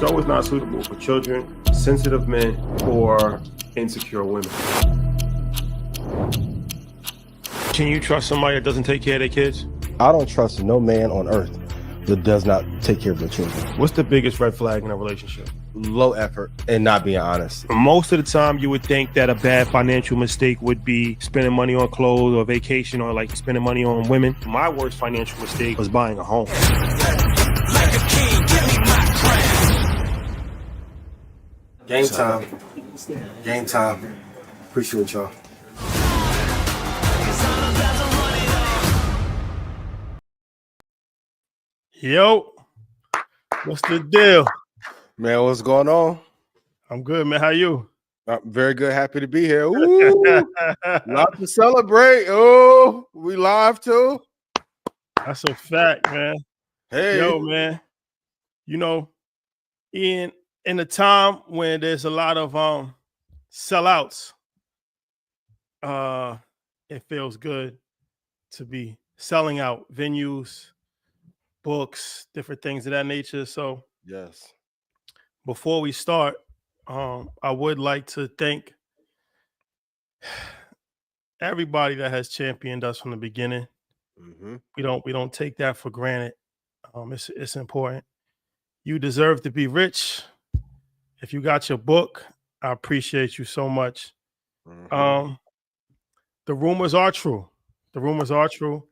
show is not suitable for children, sensitive men, or insecure women. Can you trust somebody that doesn't take care of their kids? I don't trust no man on earth that does not take care of their children. What's the biggest red flag in a relationship? Low effort and not being honest. Most of the time, you would think that a bad financial mistake would be spending money on clothes or vacation or like spending money on women. My worst financial mistake was buying a home. Like a king, give me my crown. Game time. Game time. Appreciate y'all. Yo, what's the deal? Man, what's going on? I'm good, man. How you? I'm very good. Happy to be here. Ooh, lot to celebrate. Oh, we live too. That's a fact, man. Hey, Yo, man. You know, in a time when there's a lot of sellouts, it feels good to be selling out venues, books, different things of that nature. So yes. before we start, I would like to thank everybody that has championed us from the beginning. Mm-hmm. We don't take that for granted. It's important. You deserve to be rich. If you got your book, I appreciate you so much. Mm-hmm. The rumors are true. The rumors are true.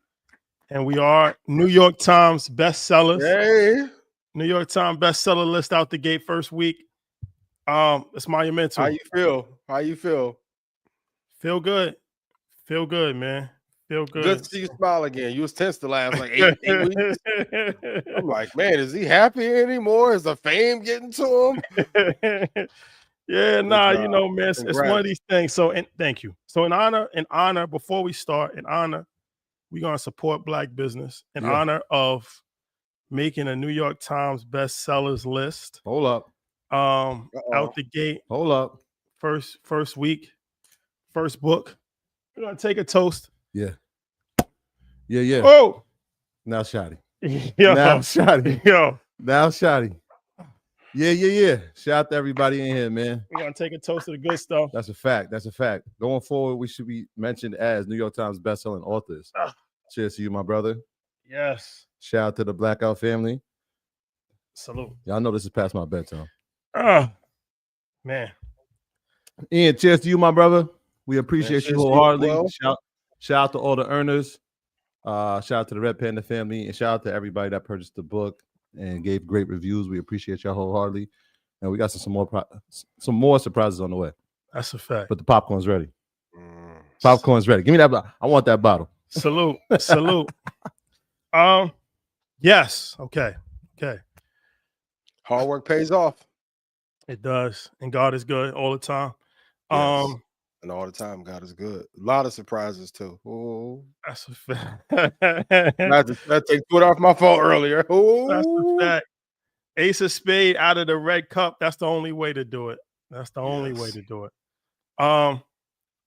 And we are New York Times bestsellers. Hey, New York Times bestseller list out the gate first week. It's monumental. how you feel? How you feel? Feel good. Feel good, man. Feel good. Good to see you smile again. You was tense the last like 8 weeks. I'm like, man, is he happy anymore? Is the fame getting to him? Yeah, nah, you know, man, it's Congrats. one of these things. So, and thank you. So, in honor, before we start, we're gonna support Black business in honor of making a New York Times bestsellers list. Hold up. Out the gate. Hold up. First week, first book. We're gonna take a toast. Yeah. Oh, Now Shotty. yo, Now Shotty. yo. Now Shotty. Yeah. Shout out to everybody in here, man. We're gonna take a toast to the good stuff. That's a fact. Going forward, we should be mentioned as New York Times bestselling authors. Cheers to you, my brother. Yes. Shout out to the Blackout family. Salute. Y'all know this is past my bedtime. Man. Ian, cheers to you, my brother. We appreciate you wholeheartedly. Well. Shout out to all the earners. Shout out to the Red Panda family, and shout out to everybody that purchased the book and gave great reviews. We appreciate y'all wholeheartedly, and we got some more surprises on the way. That's a fact. But the popcorn's ready. Popcorn's ready. Give me that. I want that bottle. Salute. Yes. Okay. Hard work pays off. It does, and God is good all the time. Yes. And all the time, God is good. A lot of surprises too. Oh, That's a fact. I had to take Twitter off my phone earlier. Oh, That's a fact. Ace of Spade out of the red cup. That's the only way to do it.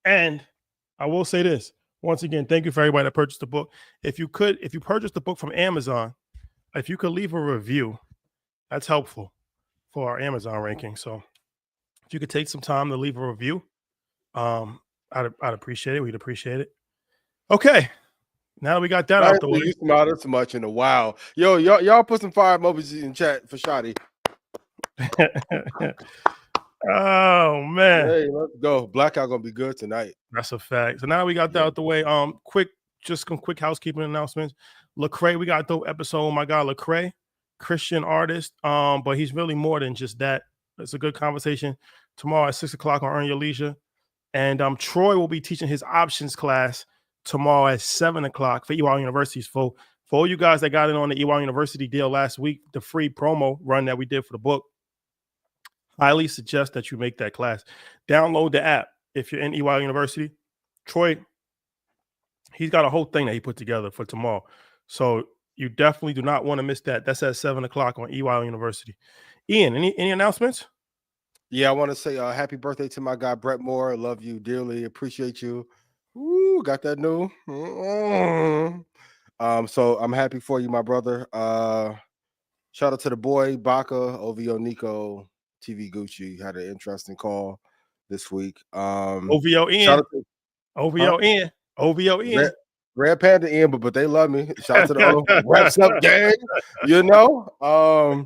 And I will say this once again. Thank you for everybody that purchased the book. If you purchased the book from Amazon, if you could leave a review, that's helpful for our Amazon ranking. So if you could take some time to leave a review, I'd appreciate it. We'd appreciate it. Okay. Now we got that out the way. You smiled this much in a while. Yo, y'all put some fire emojis in chat for Shotty. Oh man. Hey, let's go. Blackout gonna be good tonight. That's a fact. So now we got that out the way. Quick housekeeping announcements. Lecrae, we got a dope episode. Oh my God, Lecrae, Christian artist. But he's really more than just that. It's a good conversation tomorrow at 6:00 on Earn Your Leisure. And Troy will be teaching his options class tomorrow at 7:00 for EY Universities. For all you guys that got in on the EY University deal last week, the free promo run that we did for the book, highly suggest that you make that class. Download the app if you're in EY University. Troy, he's got a whole thing that he put together for tomorrow. So you definitely do not want to miss that. That's at 7:00 on EY University. Ian, any announcements? Yeah, I want to say happy birthday to my guy Brett Moore. I love you dearly. Appreciate you. Ooh, got that new. So I'm happy for you, my brother. Shout out to the boy Baka, OVO Nico, TV Gucci had an interesting call this week. OVO Shout in. out to OVO in. OVO in. Red Panda in, but they love me. Shout out to the Reps Up gang, you know. All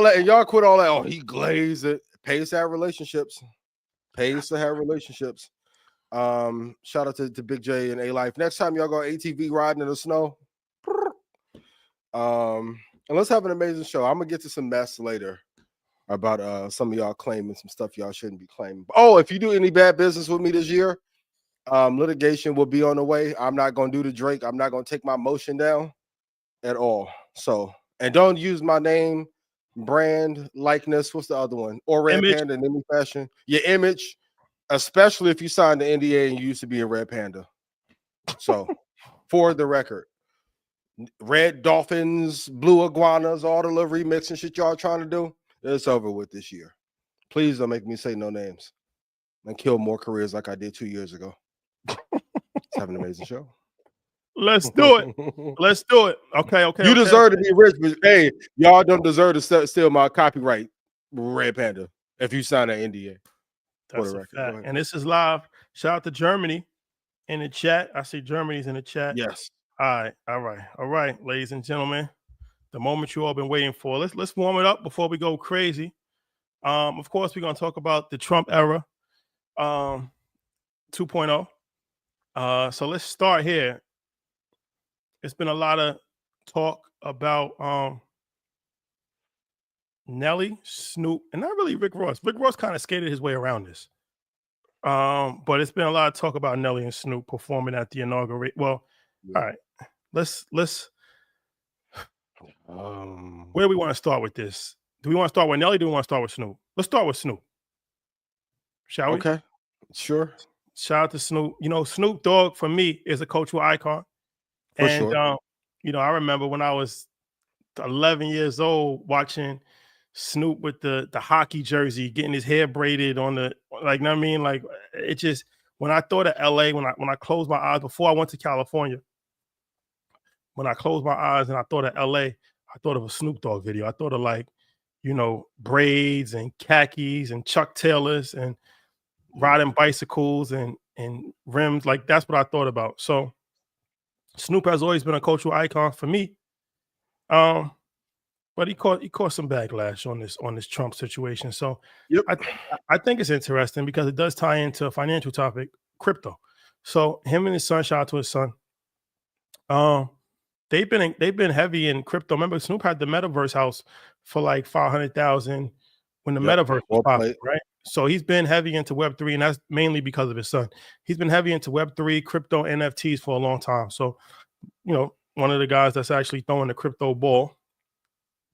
that, and y'all quit all that. Oh, he glazed it. Pays to have relationships. Pays to have relationships. Shout out to Big J and A Life. Next time y'all go ATV riding in the snow. And let's have an amazing show. I'm gonna get to some mess later about some of y'all claiming some stuff y'all shouldn't be claiming. Oh, if you do any bad business with me this year, litigation will be on the way. I'm not gonna do the Drake. I'm not gonna take my motion down at all. So, and don't use my name, brand, likeness. What's the other one? Or Red Image. Panda in any fashion. Your image, especially if you signed the NDA and you used to be a Red Panda. So, for the record, Red Dolphins, Blue Iguanas, all the little remix and shit y'all trying to do, it's over with this year. Please don't make me say no names and kill more careers like I did 2 years ago. Let's have an amazing show. Let's do it. Let's do it. Okay. You deserve to be rich, but hey, y'all don't deserve to steal my copyright, Red Panda, if you sign an NDA. That's a fact. And this is live. Shout out to Germany in the chat. I see Germany's in the chat. Yes. All right, ladies and gentlemen. The moment you all been waiting for. Let's warm it up before we go crazy. Of course, we're gonna talk about the Trump era 2.0. So let's start here. It's been a lot of talk about Nelly, Snoop, and not really Rick Ross. Rick Ross kind of skated his way around this. But it's been a lot of talk about Nelly and Snoop performing at the inauguration. Well, all right. Let's where do we want to start with this? Do we want to start with Nelly? Do we want to start with Snoop? Let's start with Snoop. Shall we? Okay. Sure. Shout out to Snoop. You know, Snoop Dogg for me is a cultural icon. For sure. You know, I remember when I was 11 years old watching Snoop with the hockey jersey, getting his hair braided on the, like, you know what I mean? Like, it just, when I thought of LA, when I closed my eyes before I went to California, when I closed my eyes and I thought of LA, I thought of a Snoop Dogg video. I thought of, like, you know, braids and khakis and Chuck Taylors and riding bicycles and rims. Like, that's what I thought about. So Snoop has always been a cultural icon for me. But he caught some backlash on this Trump situation. So yep. I think it's interesting because it does tie into a financial topic, crypto. So him and his son, shout out to his son. They've been heavy in crypto. Remember, Snoop had the metaverse house for like 500,000 when the metaverse was popular, right? So he's been heavy into Web3, and that's mainly because of his son. He's been heavy into Web3, crypto, NFTs for a long time. So, you know, one of the guys that's actually throwing the crypto ball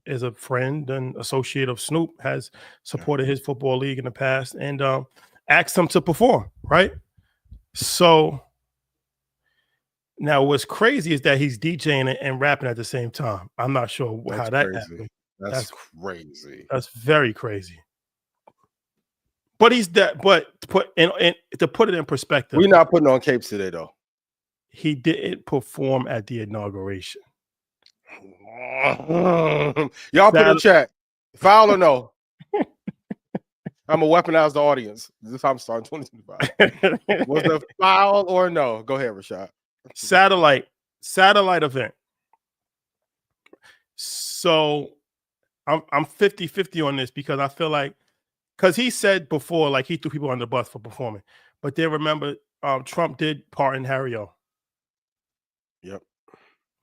is a friend and associate of Snoop, has supported his football league in the past, and asked him to perform, right? So now what's crazy is that he's DJing and rapping at the same time. I'm not sure how that happened. That's crazy. That's very crazy. But to put it in perspective, we're not putting on capes today, though. He didn't perform at the inauguration. Y'all put in chat, foul or no? I'm gonna weaponize the audience. This time I'm starting 2025. Was it foul or no? Go ahead, Rashad. Satellite event. So I'm 50-50 on this because I feel like, because he said before, like, he threw people on the bus for performing, but then remember, Trump did pardon Harry O. Yep,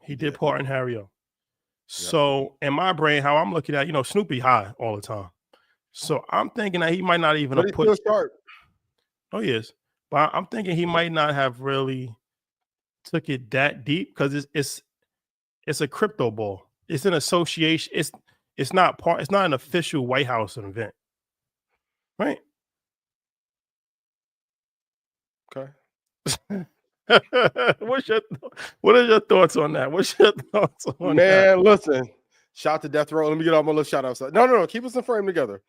he did pardon Harry O. So in my brain, how I'm looking at, you know, Snoopy high all the time. So I'm thinking that he might not even have put. Oh, yes, but I'm thinking he might not have really took it that deep because it's a crypto ball. It's an association. It's not an official White House event, right? Okay. What are your thoughts on that? What's your thoughts on that? Man, listen. Shout to Death Row. Let me get all my little shout outs. No. Keep us in frame together,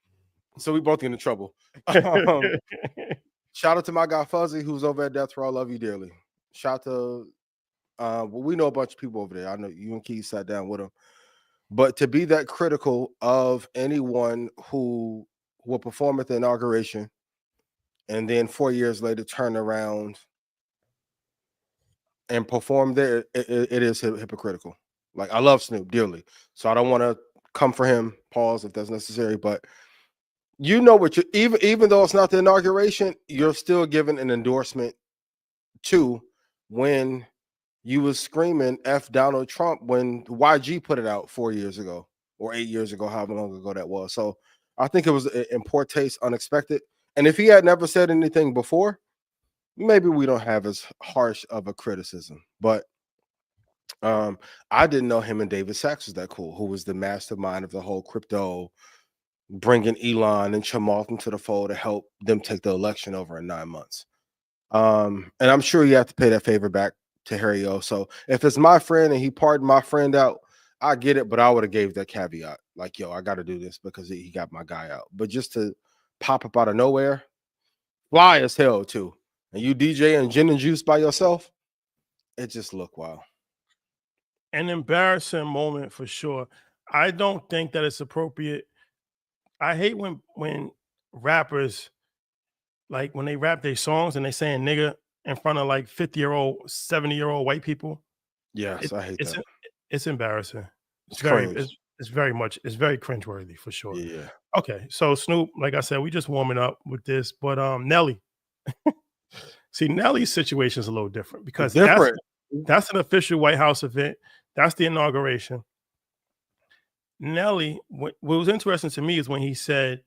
so we both get in trouble. Shout out to my guy Fuzzy, who's over at Death Row. I love you dearly. Shout to we know a bunch of people over there. I know you and Keith sat down with him. But to be that critical of anyone who will perform at the inauguration and then 4 years later turn around and perform there, it is hypocritical. Like, I love Snoop dearly, so I don't want to come for him, pause if that's necessary, but you know what, you even though it's not the inauguration, you're still giving an endorsement to when you was screaming F Donald Trump when YG put it out 4 years ago or 8 years ago, however long ago that was. So I think it was in poor taste, unexpected. And if he had never said anything before, maybe we don't have as harsh of a criticism. But I didn't know him and David Sachs was that cool, who was the mastermind of the whole crypto, bringing Elon and Chamath into the fold to help them take the election over in 9 months. And I'm sure you have to pay that favor back to Harry O. So if it's my friend and he pardoned my friend out, I get it, but I would have gave that caveat, like, yo, I got to do this because he got my guy out. But just to pop up out of nowhere, fly as hell too, and you DJ and gin and juice by yourself, it just look wild. An embarrassing moment for sure. I don't think that it's appropriate. I hate when rappers, like when they rap their songs and they saying nigga in front of like 50-year-old, 70-year-old white people. Yes, I hate that. It's embarrassing. It's very cringe. it's very cringeworthy for sure. Yeah. Okay, so Snoop, like I said, we just warming up with this, but Nelly. See, Nelly's situation is a little different because that's an official White House event. That's the inauguration. Nelly, what was interesting to me is when he said,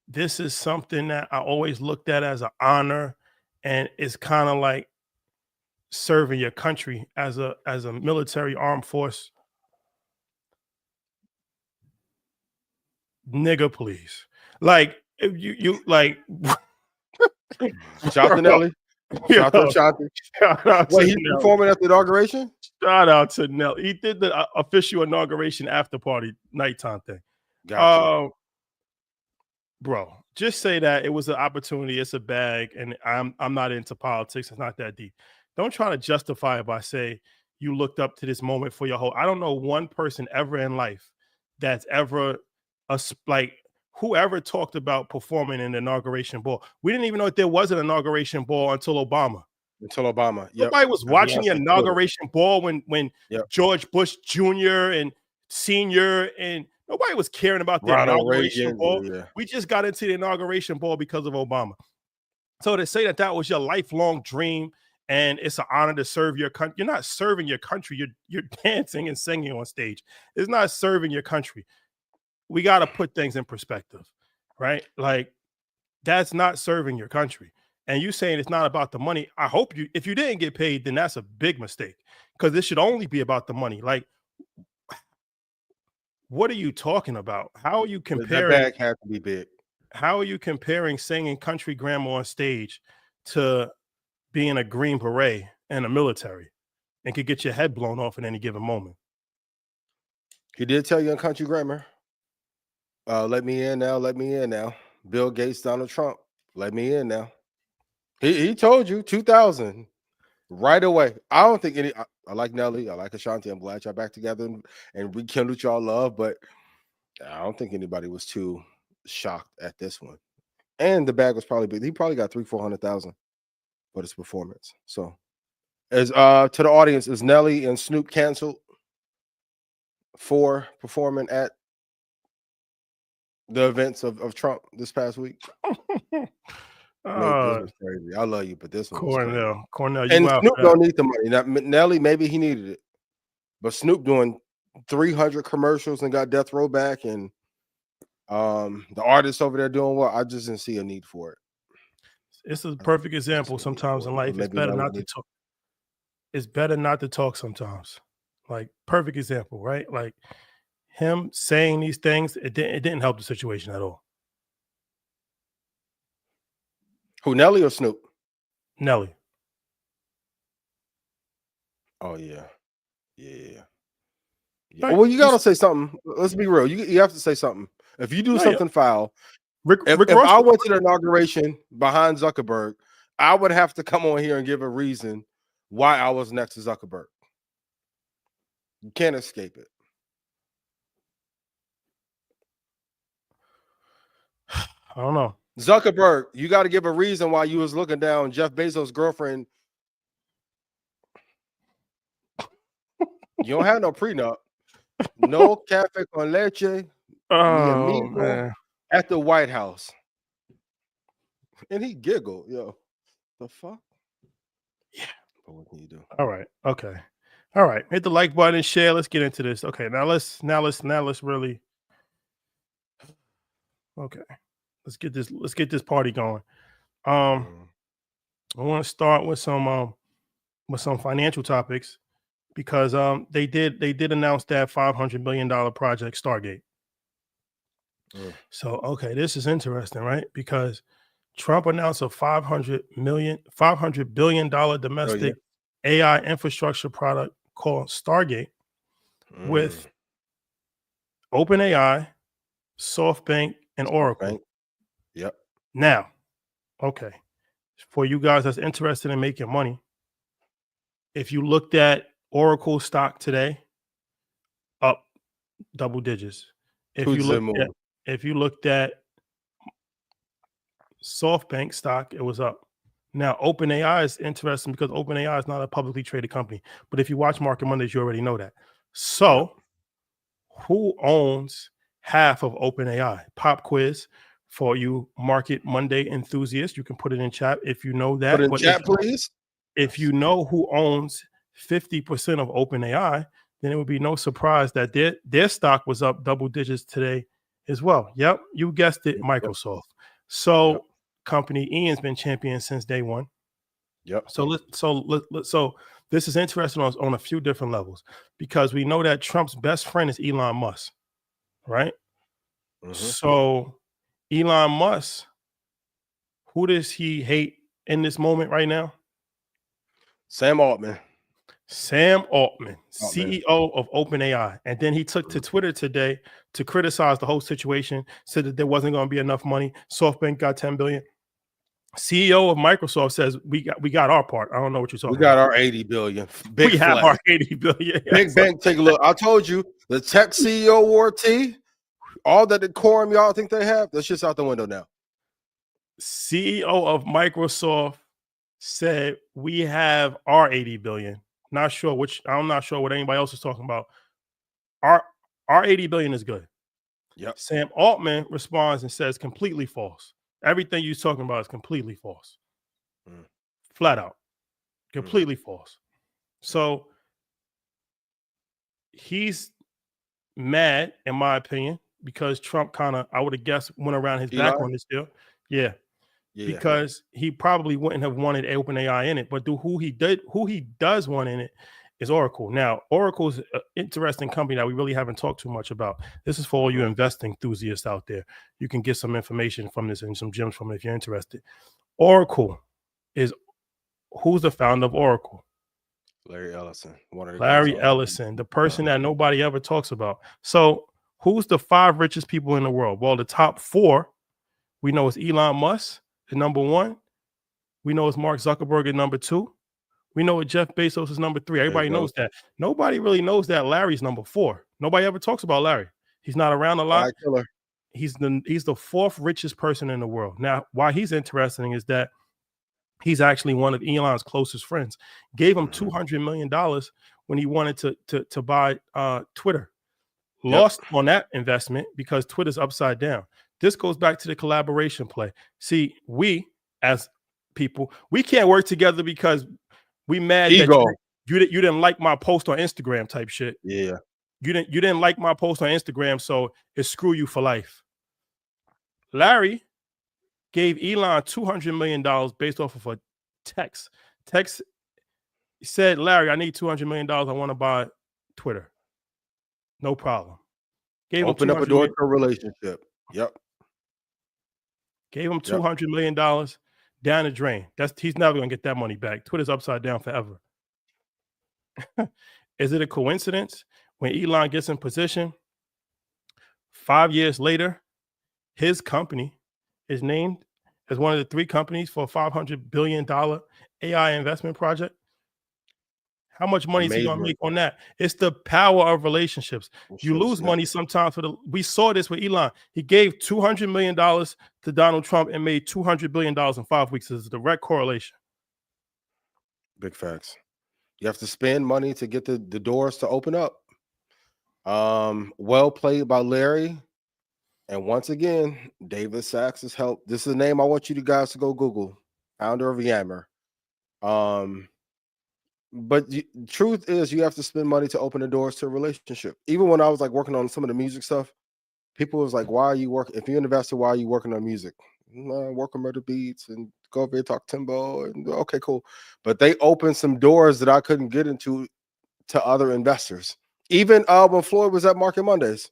this is something that I always looked at as an honor, and it's kind of like serving your country as a military armed force. Nigga, please. Like, if you like Shout out to Nelly. Shout out to Shout out Wait, to he's Nelly. performing at the inauguration? Shout out to Nelly. He did the official inauguration after party nighttime thing. Gotcha. Bro, just say that it was an opportunity. It's a bag, and I'm not into politics. It's not that deep. Don't try to justify it by saying you looked up to this moment for your whole. I don't know one person ever in life that's ever like whoever talked about performing in the inauguration ball. We didn't even know if there was an inauguration ball until Obama. Yep. Nobody was watching the inauguration ball when George Bush Jr. and Sr. and nobody was caring about the inauguration ball. Yeah. We just got into the inauguration ball because of Obama. So to say that was your lifelong dream and it's an honor to serve your country, you're not serving your country. You're dancing and singing on stage. It's not serving your country. We got to put things in perspective, right? Like, that's not serving your country. And you saying it's not about the money. I hope if you didn't get paid, then that's a big mistake because this should only be about the money. Like, what are you talking about? How are you comparing? That bag had to be big. How are you comparing singing country grammar on stage to being a Green Beret and a military and could get your head blown off at any given moment? He did tell you in country grammar, let me in now, let me in now. Bill Gates, Donald Trump, let me in now. He told you 2000 right away. I don't think I like Nelly, I like Ashanti. I'm glad y'all back together and rekindled y'all love, but I don't think anybody was too shocked at this one. And the bag was probably big. He probably got 300,000-400,000 for this performance. So, as to the audience, is Nelly and Snoop canceled for performing at the events of Trump this past week? This was crazy. I love you, but this one was Cornell, and Snoop don't need the money. Now, Nelly, maybe he needed it, but Snoop doing 300 commercials and got Death Row back, and the artists over there doing well. I just didn't see a need for it. It's a perfect example. Sometimes in life, it's better not to talk. It's better not to talk sometimes. Like, perfect example, right? Like, him saying these things, it didn't help the situation at all. Who, Nelly or Snoop? Nelly. Oh yeah. Well, you gotta say something. Let's be real. You have to say something. If you do something foul, if I went to the inauguration behind Zuckerberg, I would have to come on here and give a reason why I was next to Zuckerberg. You can't escape it. I don't know. Zuckerberg, you got to give a reason why you was looking down Jeff Bezos' girlfriend. You don't have no prenup. No cafe con leche, mi Oh amigo, man. at the White House. And he giggled, yo. The fuck? Yeah. But what can you do? All right. Okay. All right. Hit the like button and share. Let's get into this. Okay. Now let's really. Okay. Let's get this party going. I want to start with some financial topics because they did announce that $500 million project Stargate. So okay, this is interesting, right? Because Trump announced a $500 billion domestic AI infrastructure product called Stargate with OpenAI, SoftBank, and Oracle. Yep. Now, okay, for you guys that's interested in making money, if you looked at Oracle stock today, up double digits. If you looked at SoftBank stock, it was up. Now, OpenAI is interesting because OpenAI is not a publicly traded company. But if you watch Market Mondays, you already know that. So, who owns half of OpenAI? Pop quiz for you Market Monday enthusiasts. You can put it in chat if you know that. Put in chat, please. If you know who owns 50% of OpenAI, then it would be no surprise that their stock was up double digits today as well. Yep, you guessed it, Microsoft. So company Ian's been champion since day one. Yep. So this is interesting on a few different levels because we know that Trump's best friend is Elon Musk, right? So Elon Musk, who does he hate in this moment right now? Sam Altman, CEO of OpenAI. And then he took to Twitter today to criticize the whole situation, said that there wasn't going to be enough money. SoftBank got 10 billion. CEO of Microsoft says we got our part. I don't know what you're talking about. We got our 80 billion. We have our 80 billion. Big bank, take a look. I told you the tech CEO wore T. All that decorum y'all think they have, that's just out the window now. CEO of Microsoft said we have our 80 billion. Not sure which. I'm not sure what anybody else is talking about. Our 80 billion is good. Yep. Sam Altman responds and says completely false. Everything you're talking about is completely false. Flat out. Completely false. So he's mad, in my opinion, because Trump kind of, I would have guessed, went around his back on this deal. Yeah. Because he probably wouldn't have wanted OpenAI in it. But who he does want in it is Oracle. Now, Oracle is an interesting company that we really haven't talked too much about. This is for all you investing enthusiasts out there. You can get some information from this and some gems from it if you're interested. Oracle is, who's the founder of Oracle? Larry Ellison. Larry Ellison, the person that nobody ever talks about. So who's the 5 richest people in the world? Well, the top 4, we know it's Elon Musk at number 1. We know it's Mark Zuckerberg at number 2. We know what Jeff Bezos is number 3. Everybody knows that. Nobody really knows that Larry's number 4. Nobody ever talks about Larry. He's not around a lot. He's the 4th richest person in the world. Now, why he's interesting is that he's actually one of Elon's closest friends. Gave him $200 million when he wanted to buy Twitter. Lost on that investment because Twitter's upside down. This goes back to the collaboration play. See, we as people, we can't work together because we mad that you didn't like my post on Instagram type shit. Yeah. You didn't like my post on Instagram, so it's screw you for life. Larry gave Elon $200 million based off of a text. Text said, Larry, I need $200 million. I want to buy Twitter. No problem. Open up a door to a relationship. Yep. Gave him $200 million down the drain. He's never going to get that money back. Twitter's upside down forever. Is it a coincidence when Elon gets in position, 5 years later, his company is named as one of the 3 companies for a $500 billion AI investment project? How much money is he gonna Amazing. make on that? It's the power of relationships. You Relationships, lose yeah. money sometimes we saw this with Elon. He gave $200 million to Donald Trump and made $200 billion in 5 weeks. This is a direct correlation. Big facts. You have to spend money to get the doors to open up. Well played by Larry. And once again, David Sachs has helped. This is a name I want you guys to go Google. Founder of Yammer. But truth is, you have to spend money to open the doors to a relationship. Even when I was like working on some of the music stuff, people was like, "Why are you working? If you're an investor, why are you working on music? Work on murder beats and go over here talk Timbo and okay, cool." But they opened some doors that I couldn't get into to other investors. Even when Floyd was at Market Mondays,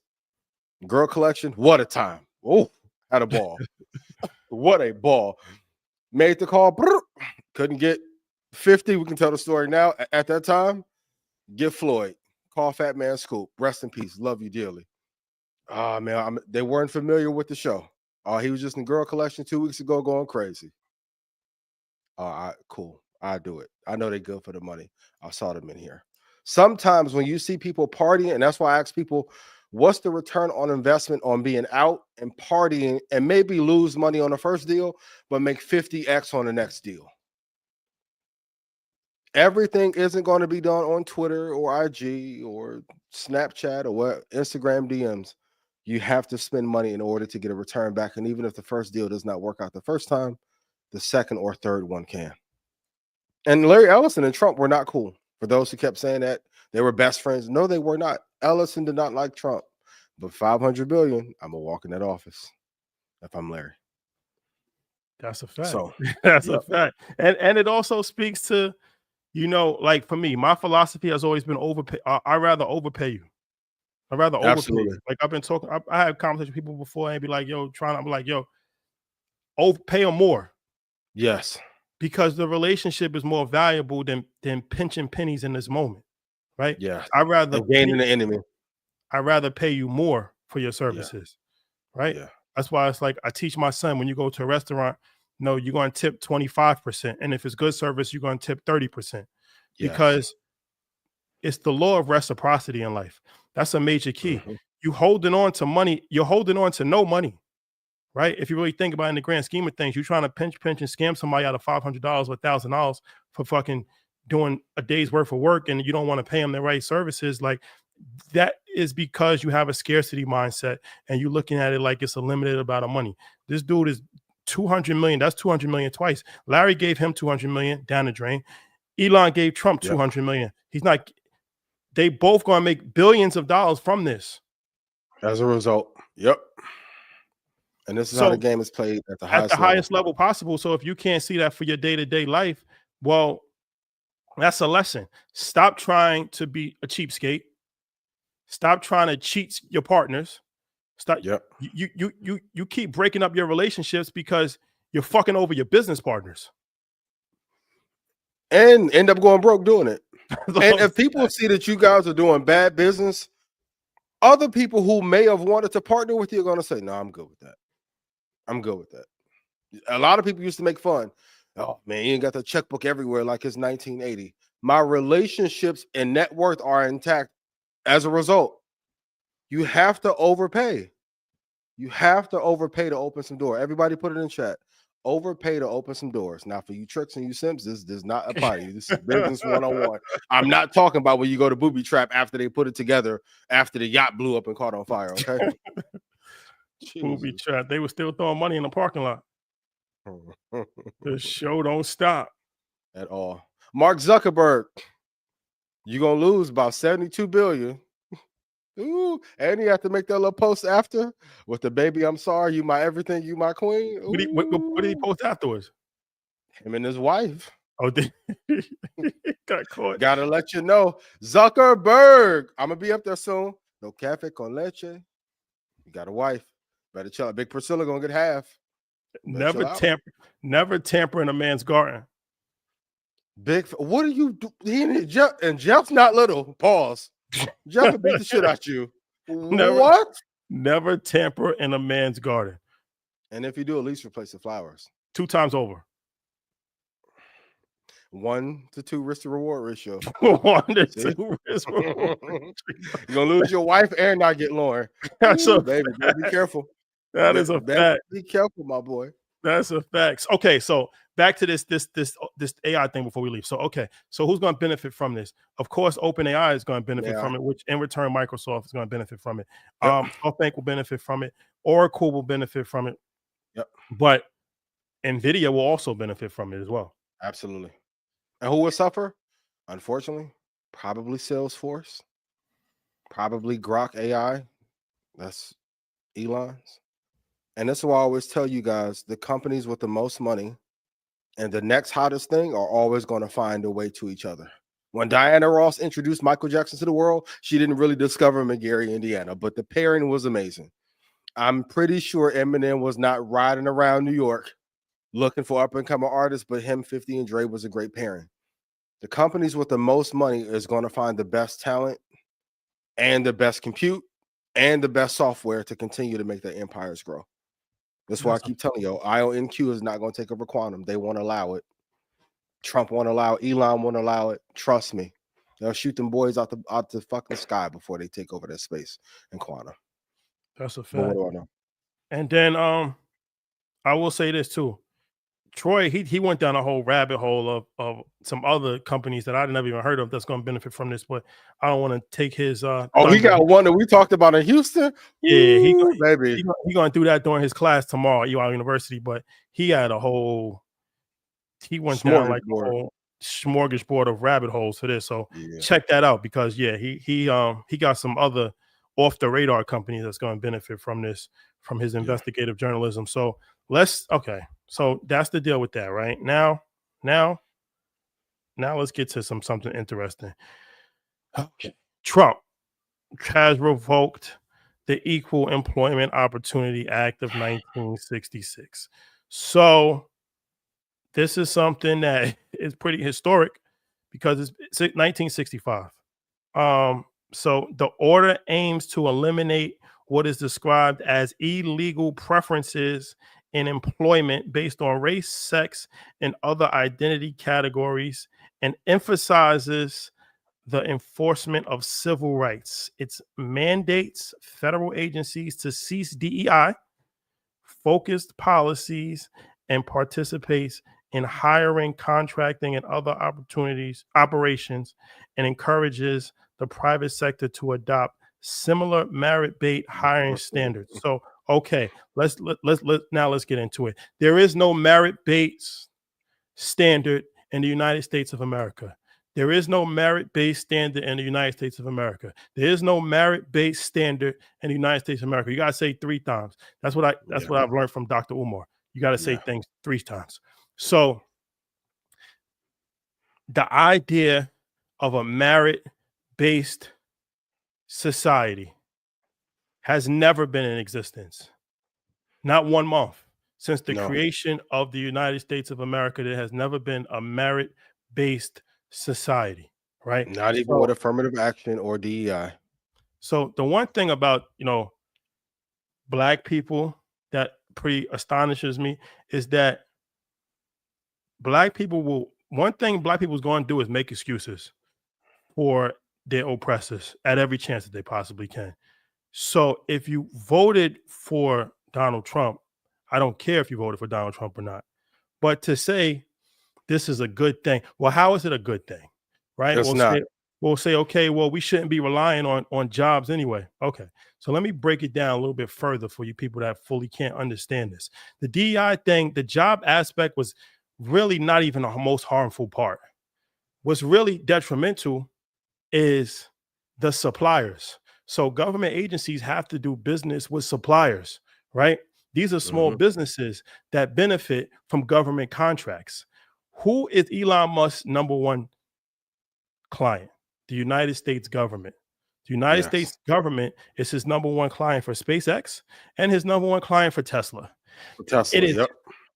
Girl Collection, what a time! Oh, had a ball. What a ball! Made the call, couldn't get 50. We can tell the story now. At that time, get Floyd. Call Fat Man Scoop. Rest in peace. Love you dearly. Oh man, they weren't familiar with the show. He was just in Girl Collection 2 weeks ago, going crazy. Cool. I do it. I know they're good for the money. I saw them in here. Sometimes when you see people partying, and that's why I ask people, what's the return on investment on being out and partying and maybe lose money on the first deal, but make 50x on the next deal? Everything isn't going to be done on Twitter or IG or Snapchat or what, Instagram DMs. You have to spend money in order to get a return back. And even if the first deal does not work out the first time, the second or third one can. And Larry Ellison and Trump were not cool. For those who kept saying that they were best friends, no, they were not. Ellison did not like Trump. But $500 billion, I'm going to walk in that office if I'm Larry. That's a fact. So, that's a fact. And it also speaks to, like for me, my philosophy has always been overpay. I'd rather overpay you. I'd rather overpay you. Like I've been talking, I had conversations with people before and be like, I'm like, overpay them more. Yes. Because the relationship is more valuable than pinching pennies in this moment. Right? Yeah. I'd rather gaining the enemy. I'd rather pay you more for your services. Yeah. Right? Yeah. That's why it's like I teach my son, when you go to a restaurant, no, you're going to tip 25%. And if it's good service, you're going to tip 30%. Because it's the law of reciprocity in life. That's a major key. Mm-hmm. You holding on to money, you're holding on to no money. Right? If you really think about it in the grand scheme of things, you're trying to pinch and scam somebody out of $500 or $1,000 for fucking doing a day's worth of work, and you don't want to pay them the right services. Like, that is because you have a scarcity mindset and you're looking at it like it's a limited amount of money. This dude is 200 million. That's 200 million twice. Larry gave him 200 million down the drain. Elon gave Trump 200 million. He's not. They both going to make billions of dollars from this. As a result. Yep. And this is how the game is played at the highest level possible. So if you can't see that for your day-to-day life, well, that's a lesson. Stop trying to be a cheapskate. Stop trying to cheat your partners. Stop. You keep breaking up your relationships because you're fucking over your business partners. And end up going broke doing it. And if people see that you guys are doing bad business, other people who may have wanted to partner with you are going to say, no, I'm good with that. I'm good with that. A lot of people used to make fun. Oh, man, you ain't got the checkbook everywhere like it's 1980. My relationships and net worth are intact as a result. You have to overpay. You have to overpay to open some doors. Everybody put it in chat. Overpay to open some doors. Now, for you tricks and you simps, this does not apply to you. This is business 101. I'm not talking about when you go to booby trap after they put it together, after the yacht blew up and caught on fire, okay? Booby trap. They were still throwing money in the parking lot. The show don't stop at all. Mark Zuckerberg, you're gonna lose about 72 billion. Ooh, and you have to make that little post after with the baby. I'm sorry, you my everything, you my queen. What did he post afterwards? Him and his wife. Oh, got caught. Gotta let you know, Zuckerberg. I'm gonna be up there soon. No cafe con leche. You got a wife. Better chill out. Big Priscilla gonna get half. Never tamper in a man's garden. Big, what are you doing? And Jeff's not little. Pause. Jeff will beat the shit out you. What? Never tamper in a man's garden. And if you do, at least replace the flowers 2 times over. 1 to 2 risk to reward ratio. 1 to See? 2 risk reward. You're gonna lose your wife and not get Lauren. That's Ooh, a baby, better be careful. That is a Better fact. be careful, my boy. That's a fact. Okay, so back to this AI thing before we leave. So so who's going to benefit from this? Of course, OpenAI is going to benefit from it, which in return Microsoft is going to benefit from it. Yep. SoftBank will benefit from it. Oracle will benefit from it. Yep. But Nvidia will also benefit from it as well. Absolutely. And who will suffer? Unfortunately, probably Salesforce, probably Grok AI. That's Elon's. And that's why I always tell you guys, the companies with the most money and the next hottest thing are always going to find a way to each other. When Diana Ross introduced Michael Jackson to the world, she didn't really discover him in Gary, Indiana, but the pairing was amazing. I'm pretty sure Eminem was not riding around New York looking for up-and-coming artists, but him, 50, and Dre was a great pairing. The companies with the most money is going to find the best talent and the best compute and the best software to continue to make their empires grow. That's why I keep telling you, IONQ is not going to take over quantum. They won't allow it. Trump won't allow it. Elon won't allow it. Trust me. They'll shoot them boys out the fucking sky before they take over that space in quantum. That's a But fact. what do I know? And then I will say this too. Troy, he went down a whole rabbit hole of some other companies that I'd never even heard of that's going to benefit from this, but I don't want to take his Oh, thunder. he got one that we talked about in Houston. Yeah, Ooh, baby. He going to do that during his class tomorrow at Elon University, but he had a whole down like a whole smorgasbord of rabbit holes for this. So check that out, because he got some other off the radar companies that's going to benefit from this, from his investigative journalism. So so that's the deal with that. Right now let's get to something interesting. Okay. Trump has revoked the Equal Employment Opportunity Act of 1966. So this is something that is pretty historic because it's 1965. So the order aims to eliminate what is described as illegal preferences in employment based on race, sex, and other identity categories, and emphasizes the enforcement of civil rights. It mandates federal agencies to cease DEI, focused policies, and participates in hiring, contracting, and other operations, and encourages the private sector to adopt similar merit-based hiring standards. So, let's get into it. There is no merit-based standard in the United States of America. There is no merit-based standard in the United States of America. There is no merit-based standard in the United States of America. You got to say 3 times. That's what I've learned from Dr. Umar. You got to say things 3 times. So the idea of a merit-based society has never been in existence. Not 1 month. Since the creation of the United States of America, there has never been a merit-based society, right? Not even with affirmative action or DEI. So the one thing about, Black people that pretty astonishes me is that one thing Black people is going to do is make excuses for their oppressors at every chance that they possibly can. So if you voted for Donald Trump, I don't care if you voted for Donald Trump or not, but to say this is a good thing, well, how is it a good thing, right? We'll say, okay, well, we shouldn't be relying on jobs anyway. Okay, so let me break it down a little bit further for you people that fully can't understand this. The DEI thing, the job aspect was really not even the most harmful part. What's really detrimental is the suppliers. So government agencies have to do business with suppliers, right? These are small businesses that benefit from government contracts. Who is Elon Musk's number one client? The United States government. The United States government is his number one client for SpaceX and his number one client for Tesla.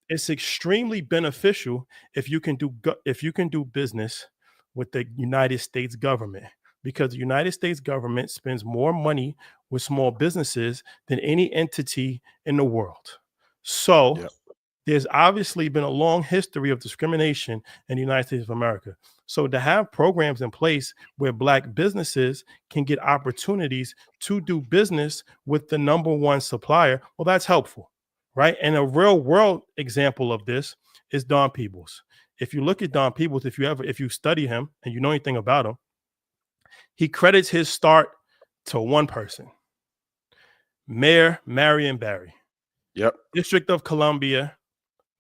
It's extremely beneficial if you can do business with the United States government, because the United States government spends more money with small businesses than any entity in the world. So there's obviously been a long history of discrimination in the United States of America. So to have programs in place where Black businesses can get opportunities to do business with the number one supplier, well, that's helpful, right? And a real world example of this is Don Peebles. If you look at Don Peebles, if you study him and you know anything about him, he credits his start to one person, Mayor Marion Barry. Yep. District of Columbia,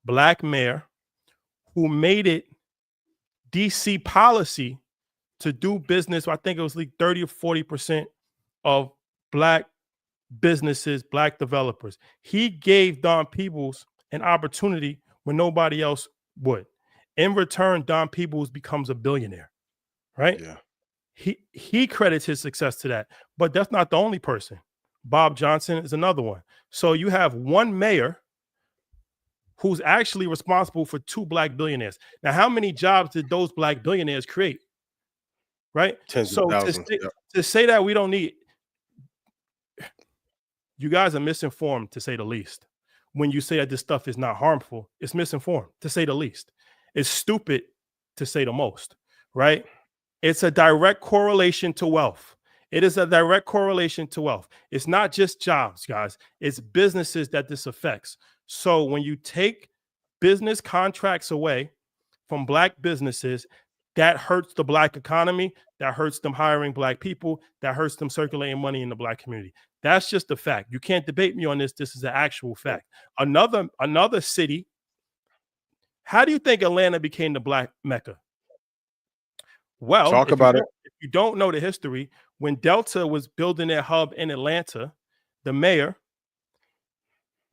Black mayor, who made it DC policy to do business. I think it was like 30 or 40% of Black businesses, Black developers. He gave Don Peebles an opportunity when nobody else would. In return, Don Peebles becomes a billionaire, right? Yeah. He credits his success to that, but that's not the only person. Bob Johnson is another one. So you have one mayor who's actually responsible for 2 Black billionaires. Now, how many jobs did those Black billionaires create? Right? Tens of thousands. To say that we don't need, you guys are misinformed, to say the least. When you say that this stuff is not harmful, it's misinformed, to say the least. It's stupid, to say the most, right? It's a direct correlation to wealth. It is a direct correlation to wealth. It's not just jobs, guys. It's businesses that this affects. So when you take business contracts away from Black businesses, that hurts the Black economy. That hurts them hiring Black people. That hurts them circulating money in the Black community. That's just a fact. You can't debate me on this. This is an actual fact. Another city. How do you think Atlanta became the Black Mecca? Well, if you don't know the history, when Delta was building their hub in Atlanta, the mayor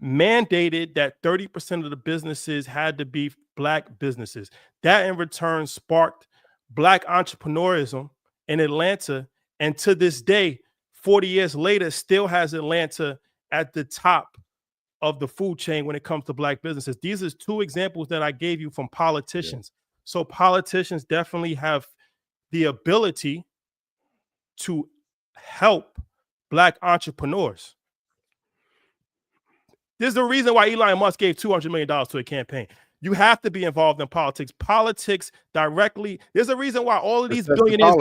mandated that 30% of the businesses had to be Black businesses. That in return sparked Black entrepreneurism in Atlanta. And to this day, 40 years later, still has Atlanta at the top of the food chain when it comes to Black businesses. These are 2 examples that I gave you from politicians. Yeah. So politicians definitely have the ability to help Black entrepreneurs. There's a reason why Elon Musk gave $200 million to a campaign. You have to be involved in politics. Politics directly. There's a reason why all of these billionaires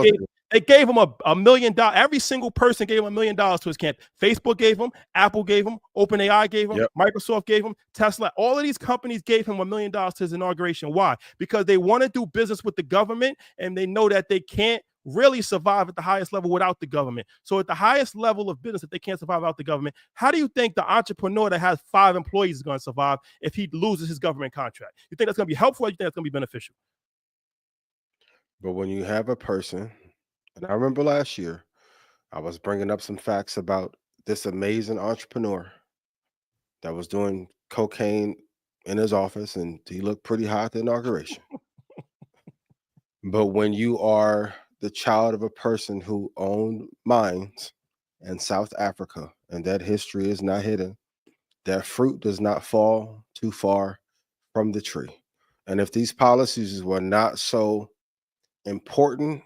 gave him $1 million. Every single person gave him $1 million to his campaign. Facebook gave him, Apple gave him, OpenAI gave him, Microsoft gave him, Tesla. All of these companies gave him $1 million to his inauguration. Why? Because they want to do business with the government, and they know that they can't really survive at the highest level without the government. So at the highest level of business, if they can't survive without the government, how do you think the entrepreneur that has 5 employees is going to survive if he loses his government contract? You think that's going to be helpful, or you think that's going to be beneficial? But when you have a person, and I remember last year, I was bringing up some facts about this amazing entrepreneur that was doing cocaine in his office, and he looked pretty hot at the inauguration. But when you are the child of a person who owned mines in South Africa, and that history is not hidden, that fruit does not fall too far from the tree. And if these policies were not so important,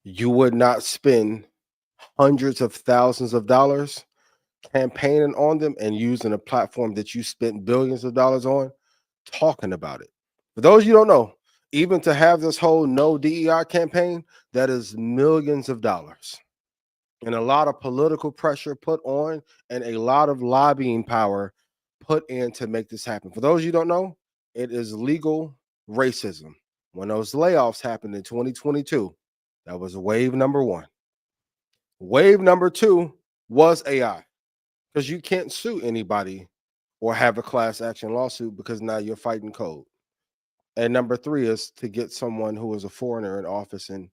you would not spend hundreds of thousands of dollars campaigning on them and using a platform that you spent billions of dollars on talking about it. For those you don't know, even to have this whole no DEI campaign, that is millions of dollars and a lot of political pressure put on and a lot of lobbying power put in to make this happen. For those you don't know, it is legal racism. When those layoffs happened in 2022, that was wave number 1. Wave number 2 was AI, because you can't sue anybody or have a class action lawsuit because now you're fighting code. And number 3 is to get someone who is a foreigner in office and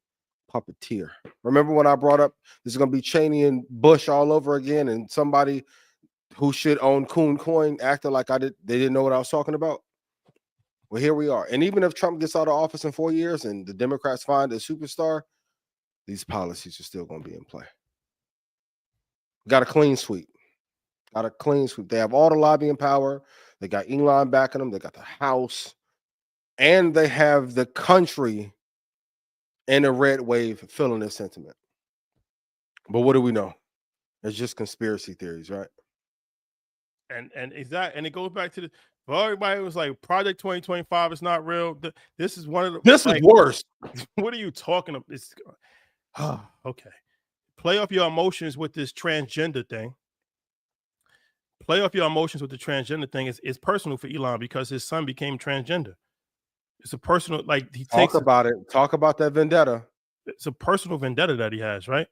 puppeteer. Remember when I brought up this is going to be Cheney and Bush all over again, and somebody who should own Coon Coin acted like they didn't know what I was talking about? Well, here we are. And even if Trump gets out of office in 4 years and the Democrats find a superstar, these policies are still going to be in play. Got a clean sweep. They have all the lobbying power. They got Elon backing them. They got the House. And they have the country in a red wave feeling this sentiment. But what do we know? It's just conspiracy theories, right? And it goes back to Well, everybody was like, Project 2025 is not real. This is one of the. This is like, worse. What are you talking about? It's okay. Play off your emotions with this transgender thing. Play off your emotions with the transgender thing. It's personal for Elon because his son became transgender. It's a personal, like he takes. Talk about it. Talk about that vendetta. It's a personal vendetta that he has, right?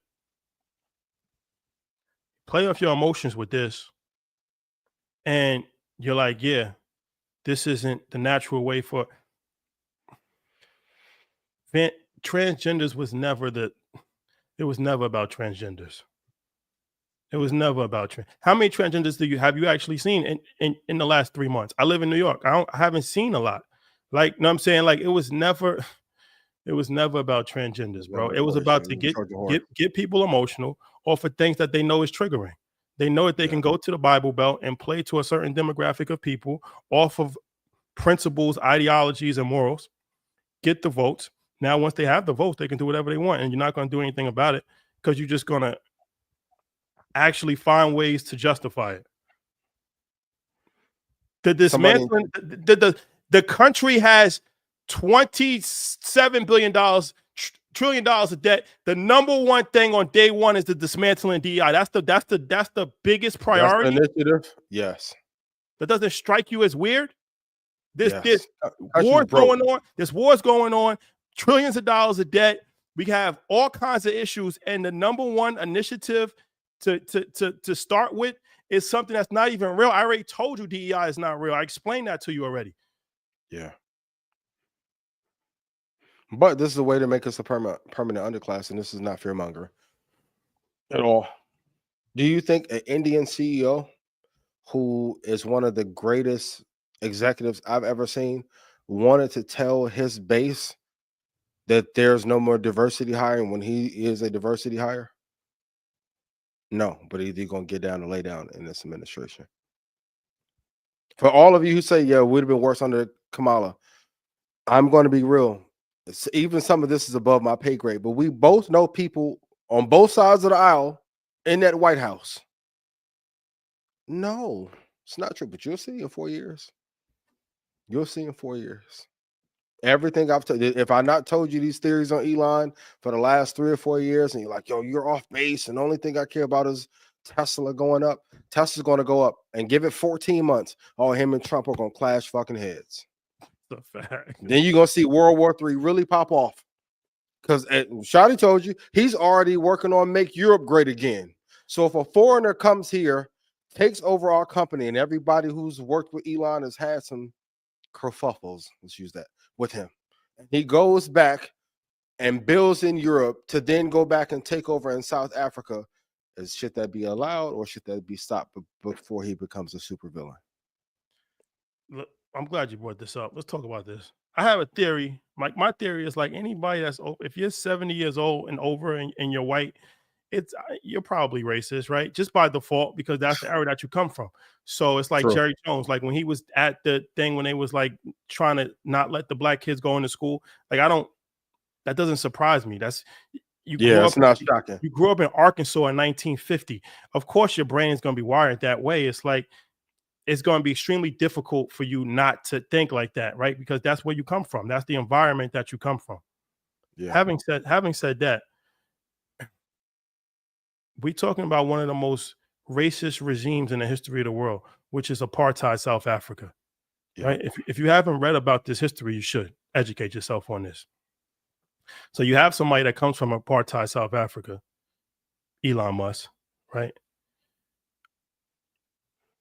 Play off your emotions with this, and you're like, yeah, this isn't the natural way for transgenders. It was never about transgenders. It was never about how many transgenders have you actually seen in the last 3 months? I live in New York. I haven't seen a lot. Like, you know what I'm saying? Like, it was never about transgenders, bro. It was about to get people emotional or for things that they know is triggering. They know that they can go to the Bible Belt and play to a certain demographic of people off of principles, ideologies, and morals, get the votes. Now, once they have the votes, they can do whatever they want, and you're not going to do anything about it because you're just going to actually find ways to justify it. The dismantling, the country has $27 billion, trillion dollars of debt. The number one thing on day one is the dismantling DEI. That's the biggest priority. That's the initiative. Yes. That doesn't strike you as weird. This war's going on. This war's going on. Trillions of dollars of debt. We have all kinds of issues, and the number one initiative to start with is something that's not even real. I already told you DEI is not real. I explained that to you already. Yeah. But this is a way to make us a permanent underclass, and this is not fear-mongering at all. Do you think an Indian CEO who is one of the greatest executives I've ever seen wanted to tell his base that there's no more diversity hiring when he is a diversity hire? No, but he's going to get down and lay down in this administration. For all of you who say, yeah, it would have been worse under Kamala, I'm going to be real. Even some of this is above my pay grade, but we both know people on both sides of the aisle in that White House. No, it's not true, but you'll see in 4 years. You'll see in 4 years. Everything I've told you, if I not told you these theories on Elon for the last 3 or 4 years, and you're like, yo, you're off base, and the only thing I care about is Tesla going up. Tesla's going to go up, and give it 14 months. Oh, him and Trump are going to clash fucking heads. The fact. Then you're going to see World War III really pop off. Because Shadi told you, he's already working on make Europe great again. So if a foreigner comes here, takes over our company, and everybody who's worked with Elon has had some kerfuffles, let's use that, with him. And he goes back and builds in Europe to then go back and take over in South Africa. Should that be allowed, or should that be stopped before he becomes a supervillain? Look, I'm glad you brought this up. Let's talk about this. I have a theory. My theory is like anybody that's, if you're 70 years old and over and you're white, you're probably racist, right? Just by default, because that's the era that you come from. So it's like True. Jerry Jones, like when he was at the thing when they was like trying to not let the black kids go into school. Like that doesn't surprise me. It's not shocking. You grew up in Arkansas in 1950. Of course, your brain is going to be wired that way. It's like it's going to be extremely difficult for you not to think like that, right? Because that's where you come from. That's the environment that you come from. Yeah. Having said that, we're talking about one of the most racist regimes in the history of the world, which is apartheid South Africa. Yeah. Right? If you haven't read about this history, you should educate yourself on this. So you have somebody that comes from apartheid South Africa, Elon Musk, right?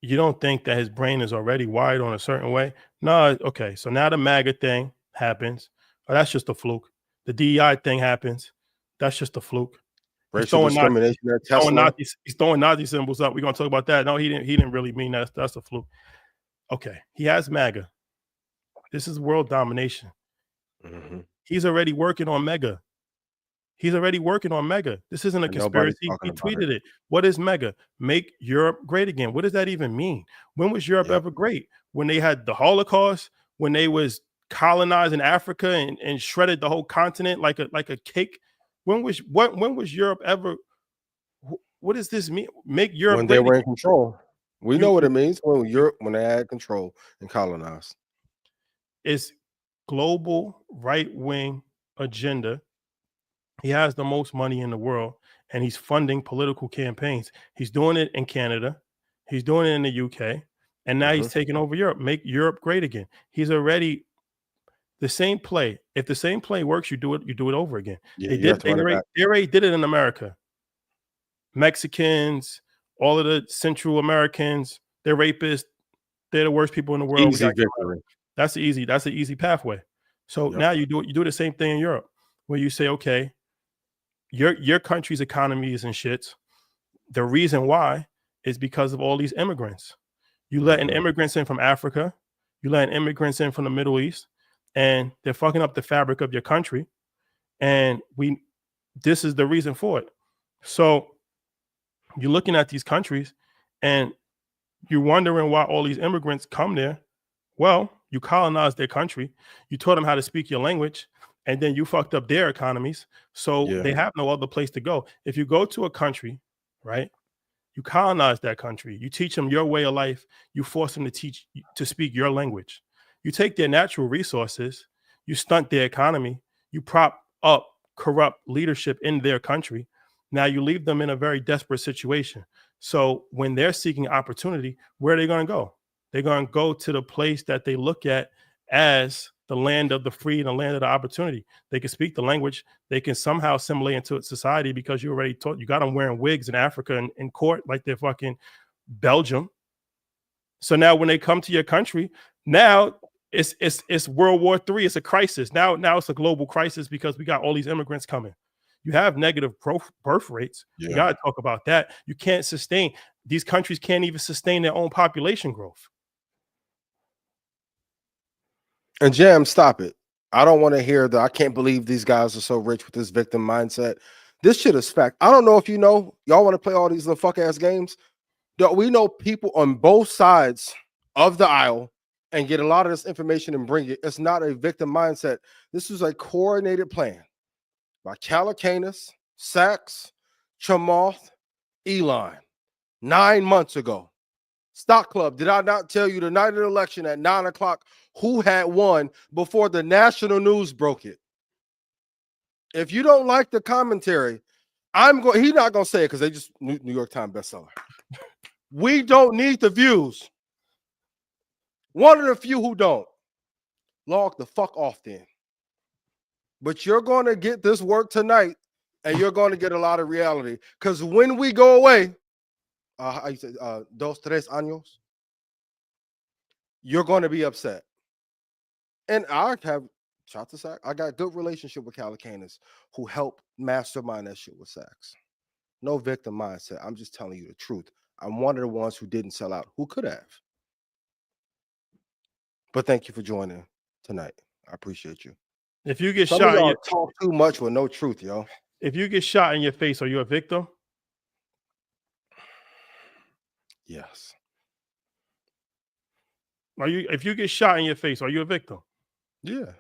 You don't think that his brain is already wired on a certain way? No, okay. So now the MAGA thing happens. Oh, that's just a fluke. The DEI thing happens. That's just a fluke. Racial discrimination. He's throwing Nazi symbols up. We're gonna talk about that. No, he didn't really mean that. That's a fluke. Okay, he has MAGA. This is world domination. Mm-hmm. He's already working on MEGA. This isn't a conspiracy. He tweeted it. What is MEGA? Make Europe great again. What does that even mean? When was Europe ever great? When they had the Holocaust? When they was colonizing Africa and shredded the whole continent like a cake? When was Europe ever? What does this mean? Make Europe when they were in control. We know what it means when Europe, when they had control and colonized. It's global right-wing agenda. He has the most money in the world, and he's funding political campaigns. He's doing it in Canada. He's doing it in the UK. And now he's taking over Europe, make Europe great again. He's already the same play. If the same play works, you do it over again. Yeah, They already did it in America. Mexicans, all of the Central Americans, they're rapists. They're the worst people in the world. Easy victory. That's an easy pathway. So now you do the same thing in Europe, where you say, okay, your country's economy is in shit. The reason why is because of all these immigrants. You letting immigrants in from Africa, you letting immigrants in from the Middle East, and they're fucking up the fabric of your country. And this is the reason for it. So you're looking at these countries and you're wondering why all these immigrants come there. Well, you colonized their country, you taught them how to speak your language, and then you fucked up their economies. So they have no other place to go. If you go to a country, right, you colonize that country, you teach them your way of life, you force them to speak your language. You take their natural resources, you stunt their economy, you prop up corrupt leadership in their country. Now you leave them in a very desperate situation. So when they're seeking opportunity, where are they going to go? They're going to go to the place that they look at as the land of the free and the land of the opportunity. They can speak the language. They can somehow assimilate into society because you already taught. You got them wearing wigs in Africa and in court like they're fucking Belgium. So now when they come to your country, now it's World War III. It's a crisis. Now it's a global crisis because we got all these immigrants coming. You have negative birth rates. You got to talk about that. You can't sustain. These countries can't even sustain their own population growth. And Jam, stop it. I don't want to hear that. I can't believe these guys are so rich with this victim mindset. This shit is fact. I don't know if you know, y'all want to play all these little fuck ass games. We know people on both sides of the aisle and get a lot of this information and bring it. It's not a victim mindset. This is a coordinated plan by Calacanis, Sachs, Chamath, Elon 9 months ago. Stock Club, did I not tell you the night of the election at 9 o'clock who had won before the national news broke it? If you don't like the commentary, he's not going to say it because they just New York Times bestseller. We don't need the views. One of the few who don't. Log the fuck off then. But you're going to get this work tonight and you're going to get a lot of reality. Because when we go away, 2-3 años, you're going to be upset. And I got a good relationship with Calacanis who helped mastermind that shit with Sachs. No victim mindset. I'm just telling you the truth. I'm one of the ones who didn't sell out, who could have. But thank you for joining tonight. I appreciate you. If you get Some shot, of y'all talk too much with no truth, yo. If you get shot in your face, are you a victim? Yes. If you get shot in your face, are you a victim? Yeah.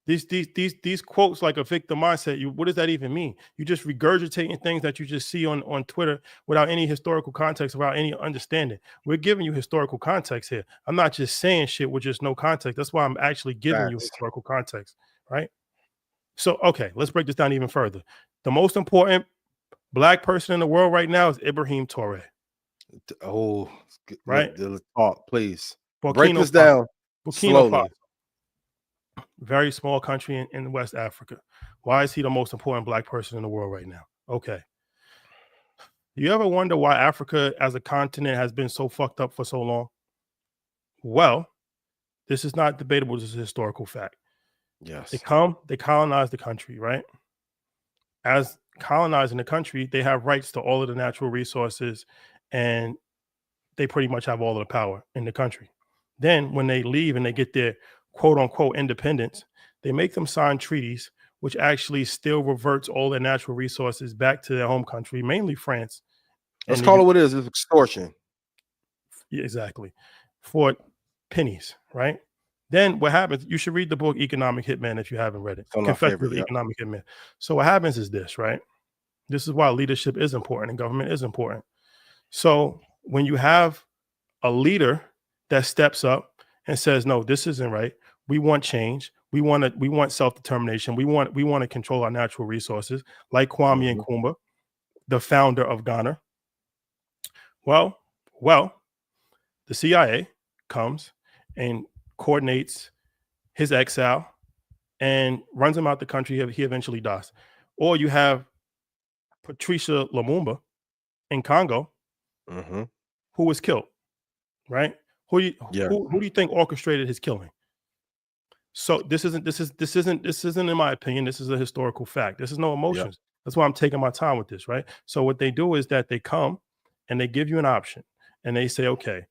These quotes like a victim mindset, what does that even mean? You just regurgitating things that you just see on Twitter without any historical context, without any understanding. We're giving you historical context here. I'm not just saying shit with just no context. That's why I'm actually giving you historical context, right? So, okay, let's break this down even further. The most important black person in the world right now is Ibrahim Traoré. Oh, right. Talk, please. Burkina Break this down slowly. Very small country in West Africa. Why is he the most important black person in the world right now? Okay. Do you ever wonder why Africa as a continent has been so fucked up for so long? Well, this is not debatable. This is a historical fact. Yes. They colonize the country, right? As colonizing the country, they have rights to all of the natural resources and they pretty much have all of the power in the country. Then when they leave and they get their quote unquote independence, they make them sign treaties, which actually still reverts all their natural resources back to their home country, mainly France. Let's call it what it is. It's extortion. Yeah, exactly. For pennies, right? Then what happens, you should read the book Economic Hitman if you haven't read it. Confessions of the Economic Hitman. So what happens is this, right? This is why leadership is important and government is important. So when you have a leader that steps up and says, no, this isn't right. We want change. We want self-determination. We want to control our natural resources, like Kwame Nkrumah, the founder of Ghana. Well, the CIA comes and coordinates his exile and runs him out the country. He eventually dies. Or you have Patricia Lumumba in Congo, who was killed, right? Who do you think orchestrated his killing? So this isn't in my opinion, this is a historical fact. This is no emotions. That's why I'm taking my time with this, right? So what they do is that they come and they give you an option and they say, okay,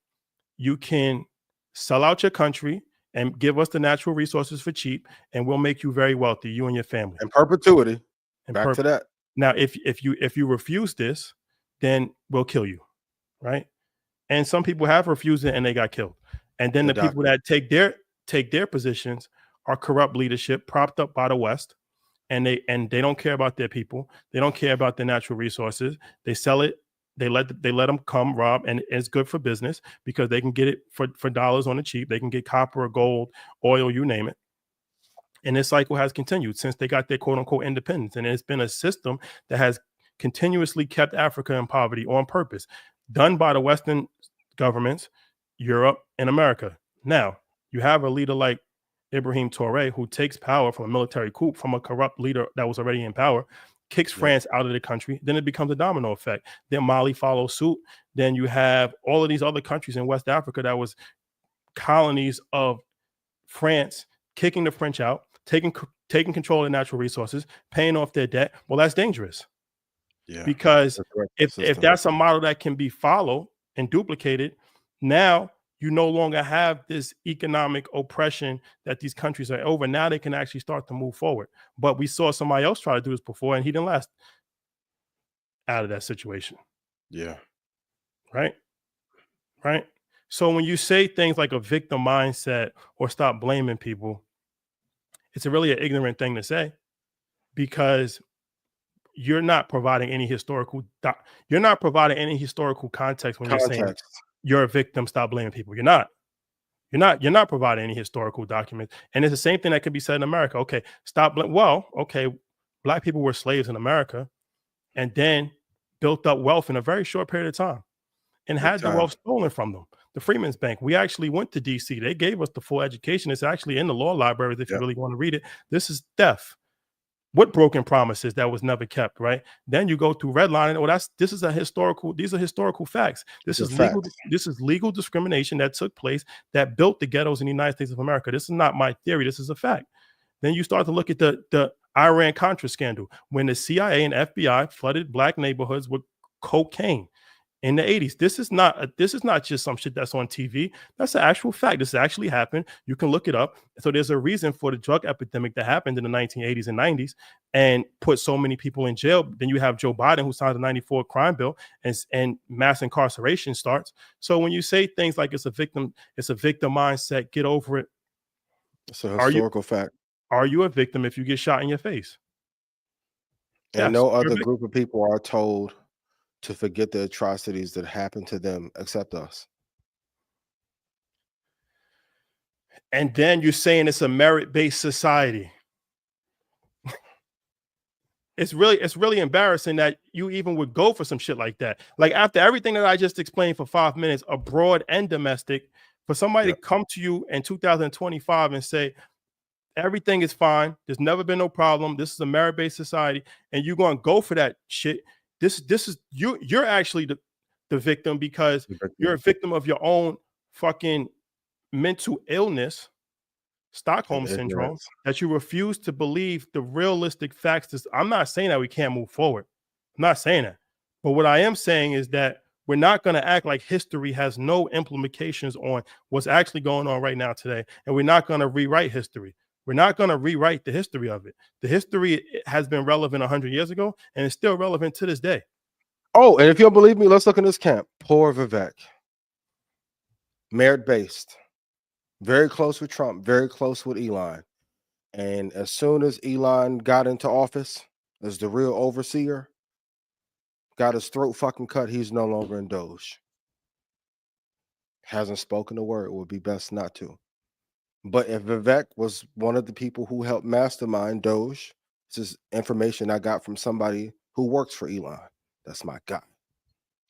you can sell out your country and give us the natural resources for cheap, and we'll make you very wealthy, you and your family. In perpetuity. Back to that. Now, if you refuse this, then we'll kill you, right? And some people have refused it and they got killed. And then the people that take their positions are corrupt leadership propped up by the West, and they don't care about their people. They don't care about their natural resources. They sell it. They let them come rob, and it's good for business because they can get it for dollars on the cheap. They can get copper or gold, oil, you name it. And this cycle has continued since they got their quote unquote independence. And it's been a system that has continuously kept Africa in poverty on purpose, done by the Western governments, Europe and America. Now, you have a leader like Ibrahim Traoré who takes power from a military coup from a corrupt leader that was already in power, kicks France out of the country. Then it becomes a domino effect. Then Mali follows suit. Then you have all of these other countries in West Africa that was colonies of France, kicking the French out, taking control of the natural resources, paying off their debt. Well, that's dangerous. Yeah, because if that's a model that can be followed and duplicated, now you no longer have this economic oppression that these countries are over. Now they can actually start to move forward. But we saw somebody else try to do this before, and he didn't last out of that situation. Yeah. Right. So when you say things like a victim mindset or stop blaming people, it's really an ignorant thing to say, because you're not providing any historical context when you're saying you're a victim, stop blaming people. You're not providing any historical documents. And it's the same thing that could be said in America. Okay, stop blaming. Well, okay, Black people were slaves in America and then built up wealth in a very short period of time and had the wealth stolen from them. The Freeman's Bank. We actually went to DC. They gave us the full education. It's actually in the law libraries if you really want to read it. This is theft. What broken promises that was never kept, right? Then you go through redlining. Oh, these are historical facts. This is legal discrimination that took place that built the ghettos in the United States of America. This is not my theory. This is a fact. Then you start to look at the Iran-Contra scandal when the CIA and FBI flooded Black neighborhoods with cocaine in the 80s. This is not just some shit that's on TV. That's an actual fact. This actually happened. You can look it up. So there's a reason for the drug epidemic that happened in the 1980s and 90s and put so many people in jail. Then you have Joe Biden, who signed the 94 crime bill, and mass incarceration starts. So when you say things like it's a victim mindset, get over it. It's a historical fact. Are you a victim if you get shot in your face? And no other group of people are told to forget the atrocities that happened to them except us. And then you're saying it's a merit-based society. It's really embarrassing that you even would go for some shit like that. Like, after everything that I just explained for 5 minutes, abroad and domestic, for somebody to come to you in 2025 and say everything is fine, there's never been no problem, this is a merit-based society, and you're going to go for that shit. This is you're actually the victim, because you're a victim of your own fucking mental illness, Stockholm syndrome, that you refuse to believe the realistic facts. I'm not saying that we can't move forward. I'm not saying that. But what I am saying is that we're not going to act like history has no implications on what's actually going on right now today. And we're not going to rewrite history. We're not going to rewrite the history of it. The history has been relevant 100 years ago, and it's still relevant to this day. Oh, and if you don't believe me, let's look in this camp. Poor Vivek. Merit-based. Very close with Trump, very close with Elon. And as soon as Elon got into office as the real overseer, got his throat fucking cut, he's no longer in Doge. hasn't spoken a word. It would be best not to. But if Vivek was one of the people who helped mastermind Doge, this is information I got from somebody who works for Elon. That's my guy.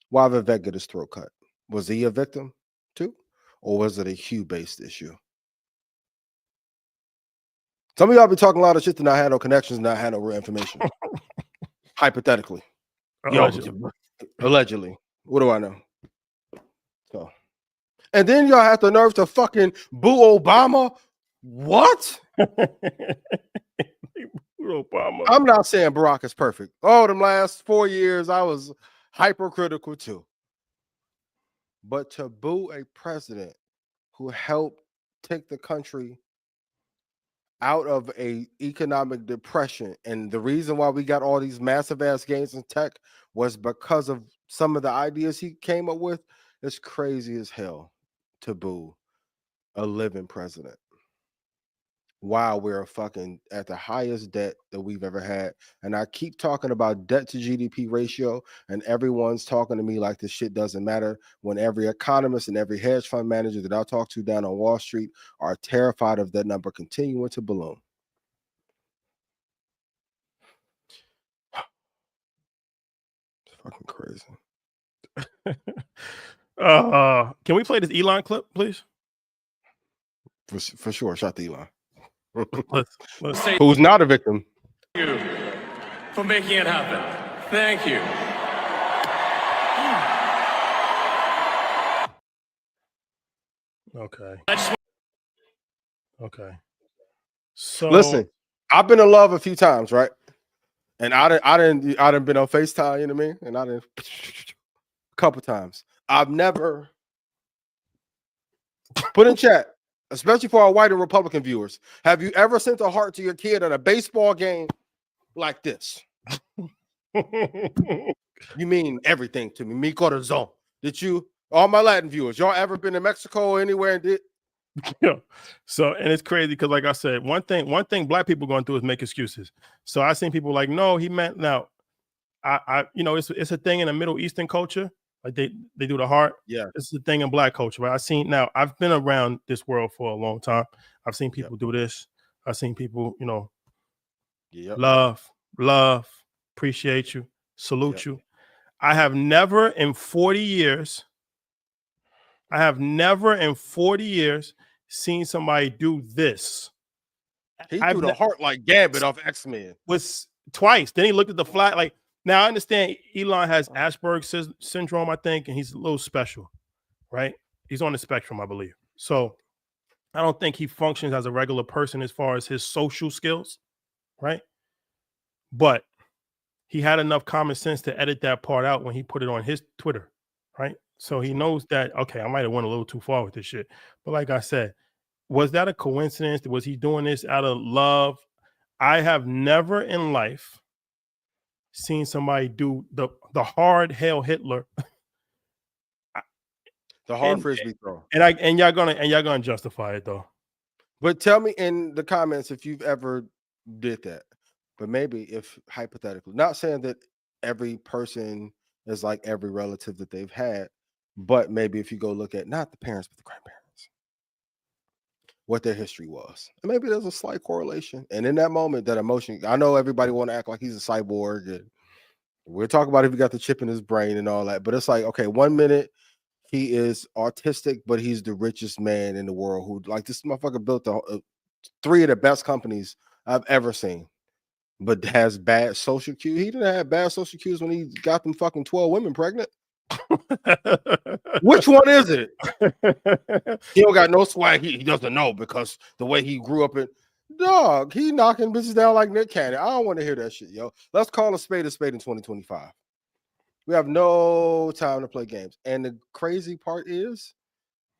Why Vivek get his throat cut? Was he a victim too? Or was it a hue-based issue? Some of y'all be talking a lot of shit and not had no connections, not had no real information. Hypothetically. Allegedly. What do I know? So, and then y'all have the nerve to fucking boo Obama. What? Obama. I'm not saying Barack is perfect. Oh, them last 4 years, I was hypercritical too. But to boo a president who helped take the country out of a economic depression, and the reason why we got all these massive ass gains in tech was because of some of the ideas he came up with. It's crazy as hell to boo a living president while we're fucking at the highest debt that we've ever had. And I keep talking about debt to GDP ratio, and everyone's talking to me like this shit doesn't matter, when every economist and every hedge fund manager that I talk to down on Wall Street are terrified of that number continuing to balloon. It's fucking crazy. Can we play this Elon clip, please? For sure. Shout to Elon. Let's Who's not a victim. Thank you for making it happen. Thank you. Okay. I just Okay. So Listen, I've been in love a few times, right? And I didn't been on FaceTime, you know what I mean? And I didn't a couple times. I've never put in chat, especially for our white and Republican viewers. Have you ever sent a heart to your kid at a baseball game like this? You mean everything to me. Mi corazón. Did you, all my Latin viewers, y'all ever been to Mexico or anywhere and did? yeah. So, and it's crazy because, like I said, one thing black people going through is make excuses. So I seen people like, no, he meant now. It's a thing in the Middle Eastern culture. Like they do the heart. Yeah. It's a thing in black culture. But I've been around this world for a long time. I've seen people do this. I've seen people, love, appreciate you, salute you. I have never in 40 years seen somebody do this. He threw the heart like Gambit off X-Men. Was twice. Then he looked at the flag. Like, now I understand Elon has Asperger's syndrome, I think, and he's a little special, right? He's on the spectrum, I believe. So I don't think he functions as a regular person as far as his social skills, right? But he had enough common sense to edit that part out when he put it on his Twitter, right? So he knows that, okay, I might have went a little too far with this shit. But like I said, was that a coincidence? Was he doing this out of love? I have never in life seen somebody do the hard Hail Hitler. The hard frisbee throw. And y'all gonna justify it though. But tell me in the comments if you've ever did that. But maybe if hypothetically, not saying that every person is like every relative that they've had, but maybe if you go look at not the parents, but the grandparents, what their history was. And maybe there's a slight correlation. And in that moment, that emotion, I know everybody want to act like he's a cyborg. And we're talking about if he got the chip in his brain and all that. But it's like, okay, 1 minute he is autistic, but he's the richest man in the world who, like, this motherfucker built 3 of the best companies I've ever seen, but has bad social cues. He didn't have bad social cues when he got them fucking 12 women pregnant. Which one is it? He don't got no swag. He doesn't know because the way he grew up in, dog, he knocking bitches down like Nick Cannon. I don't want to hear that shit, yo. Let's call a spade in 2025. We have no time to play games. And the crazy part is,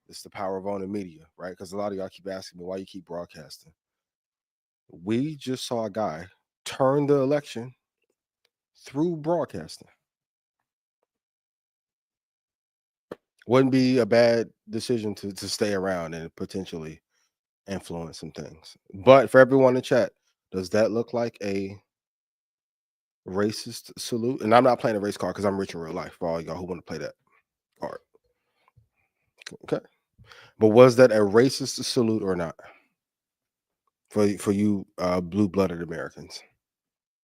it's the power of owning media, right? Because a lot of y'all keep asking me why you keep broadcasting. We just saw a guy turn the election through broadcasting. Wouldn't be a bad decision to stay around and potentially influence some things. But for everyone in chat, does that look like a racist salute? And I'm not playing a race card because I'm rich in real life for all y'all who want to play that card. Okay. But was that a racist salute or not? For you blue-blooded Americans.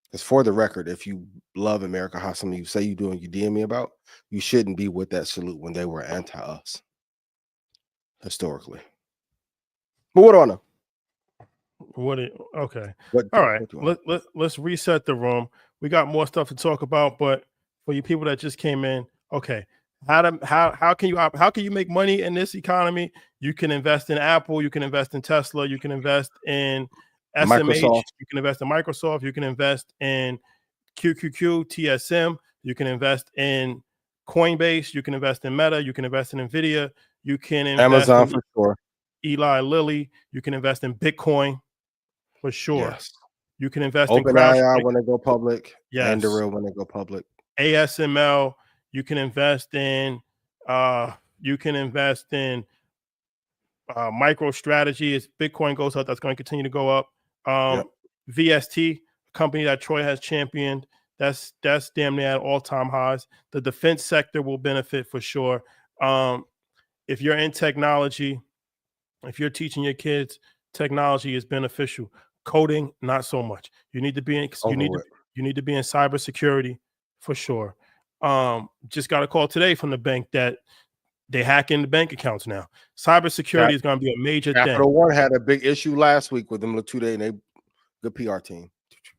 Because for the record, if you love America, how some of you say you do and you DM me about, you shouldn't be with that salute when they were anti-us historically. But what do I know? Okay. What, All right. what do I know? Let's reset the room. We got more stuff to talk about, but for you people that just came in, okay. How can you make money in this economy? You can invest in Apple, you can invest in Tesla, you can invest in SMH, Microsoft. you can invest in Microsoft, you can invest in QQQ, TSM, you can invest in Coinbase, you can invest in Meta, you can invest in Nvidia, you can invest Amazon in for sure. Eli Lilly, you can invest in Bitcoin for sure. Yes. You can invest in OpenAI CrowdStrike. when they go public. And the Yes. real when they go public. ASML. You can invest in. You can invest in MicroStrategy. As Bitcoin goes up, that's going to continue to go up. VST, a company that Troy has championed, that's damn near at all-time highs. The defense sector will benefit for sure. If you're in technology, if you're teaching your kids, technology is beneficial. Coding, not so much. You need to be in you need to be in cybersecurity for sure. Just got a call today from the bank that they hack into bank accounts now. Cybersecurity is going to be a major Capital thing. One had a big issue last week with them 2 days, and they good PR team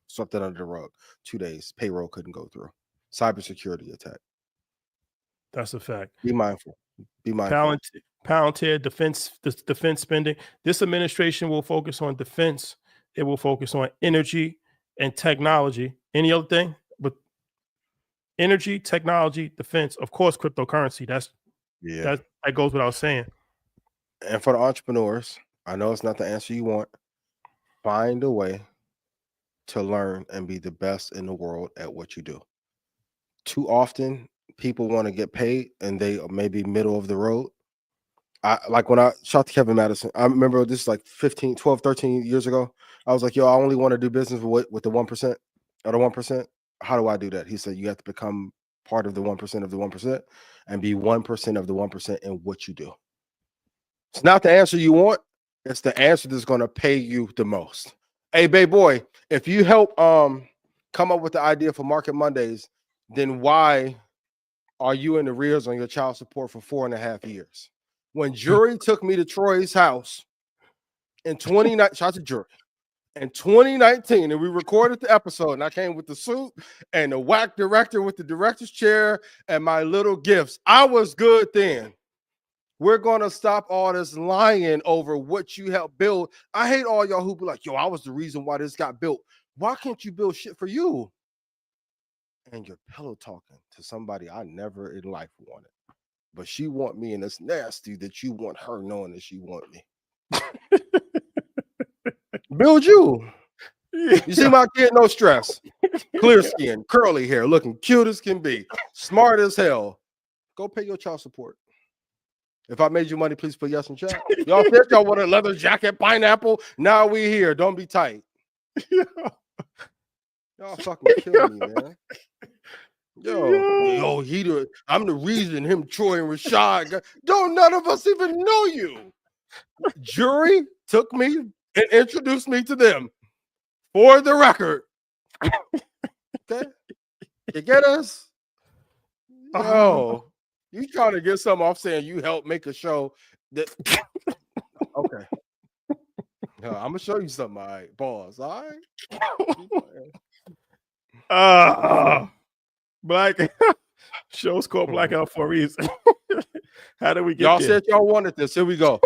swept that under the rug. 2 days, payroll couldn't go through. Cybersecurity attack. That's a fact. Be mindful. Be mindful. Palantir, defense spending. This administration will focus on defense. It will focus on energy and technology. Any other thing? But energy, technology, defense, of course, cryptocurrency. That goes without saying. And for the entrepreneurs, I know it's not the answer you want. Find a way to learn and be the best in the world at what you do. Too often, people want to get paid and they may be middle of the road. Like when I shot to Kevin Madison, I remember this like 12, 13 years ago. I was like, yo, I only want to do business with the 1% or the 1%. How do I do that? He said, you have to become part of the 1% of the 1% and be 1% of the 1% in what you do. It's not the answer you want. It's the answer that's going to pay you the most. Hey, babe boy, if you help come up with the idea for Market Mondays, then why are you in arrears on your child support for 4.5 years? When Jury took me to Troy's house in 2019, shout out to Jury, in 2019, and we recorded the episode, and I came with the suit and the whack director with the director's chair and my little gifts. I was good then. We're going to stop all this lying over what you helped build. I hate all y'all who be like, yo, I was the reason why this got built. Why can't you build shit for you? And you're pillow talking to somebody I never in life wanted. But she want me, and it's nasty that you want her knowing that she want me. Build you. You see my kid, no stress. Clear skin, curly hair, looking cute as can be. Smart as hell. Go pay your child support. If I made you money, please put yes in chat. Y'all said y'all want a leather jacket, pineapple. Now we here. Don't be tight. Y'all fucking kill me, man. Yo, I'm the reason him, Troy, and Rashad don't none of us even know you. Jury took me and introduced me to them. For the record. Okay? You get us? Yo, you trying to get something off saying you helped make a show that okay. I'm gonna show you something, all right. Pause. All right. Black show's called Blackout for a reason. How did we get y'all there? said y'all wanted this. Here we go.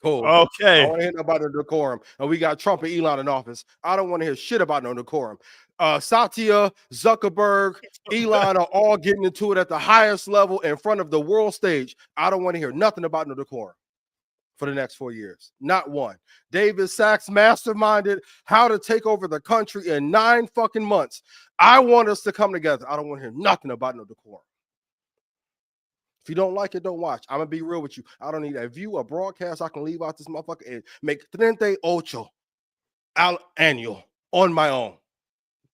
Cool. Okay. I want to hear about no decorum. And we got Trump and Elon in office. I don't want to hear shit about no decorum. Satya, Zuckerberg, Elon are all getting into it at the highest level in front of the world stage. I don't want to hear nothing about no decorum for the next 4 years. Not one. David Sachs masterminded how to take over the country in 9 fucking months. I want us to come together. I don't want to hear nothing about no decorum. If you don't like it, don't watch. I'm gonna be real with you. I don't need a view or broadcast. I can leave out this motherfucker and make 38 annual on my own.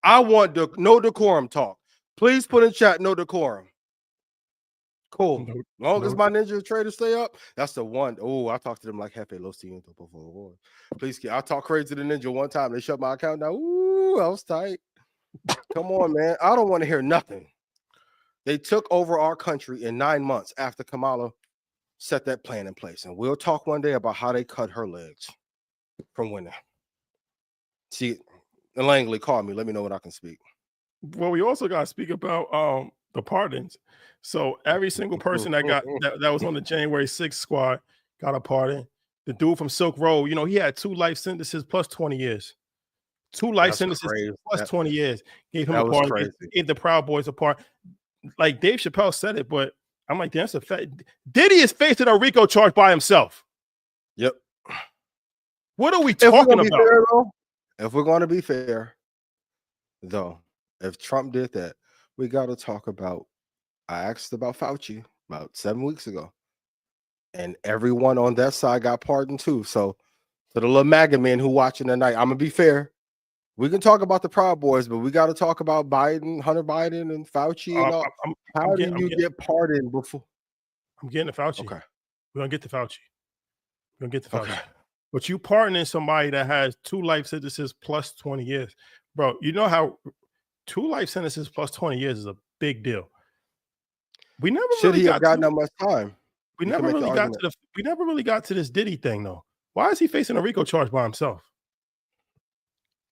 I want no decorum talk. Please put in chat no decorum. Cool. No- Long as no- my ninja traders stay up, that's the one. Oh, I talked to them like Hefe Los Cientos before. Please, I talked crazy to the ninja one time. They shut my account down. Ooh, I was tight. Come on, man. I don't want to hear nothing. They took over our country in 9 months after Kamala set that plan in place. And we'll talk one day about how they cut her legs from winning. See, Langley, call me. Let me know when I can speak. Well, we also got to speak about the pardons. So every single person that was on the January 6th squad got a pardon. The dude from Silk Road, he had 2 life sentences plus 20 years. 2 life That's sentences crazy. plus 20 years. Gave him That a was pardon. crazy. Gave the Proud Boys a pardon. Like Dave Chappelle said it, but I'm like, that's a fact. Diddy is facing a RICO charge by himself. Yep. What are we If we're talking gonna be about? fair, though, if we're going to be fair, though, if Trump did that, we got to talk about. I asked about Fauci about 7 weeks ago, and everyone on that side got pardoned too. So, to the little MAGA men who watching tonight, I'm gonna be fair. We can talk about the Proud Boys, but we got to talk about Biden, Hunter Biden, and Fauci and all. How do you get pardoned before? I'm getting to Fauci. Okay. We're gonna get to Fauci. We're gonna get to Fauci. Okay. But you pardoning somebody that has 2 life sentences plus 20 years. Bro, you know how 2 life sentences plus 20 years is a big deal. We never Should really he have gotten to, that much time? we You can never make the really got argument. to we never really got to this Diddy thing though. Why is he facing a RICO charge by himself?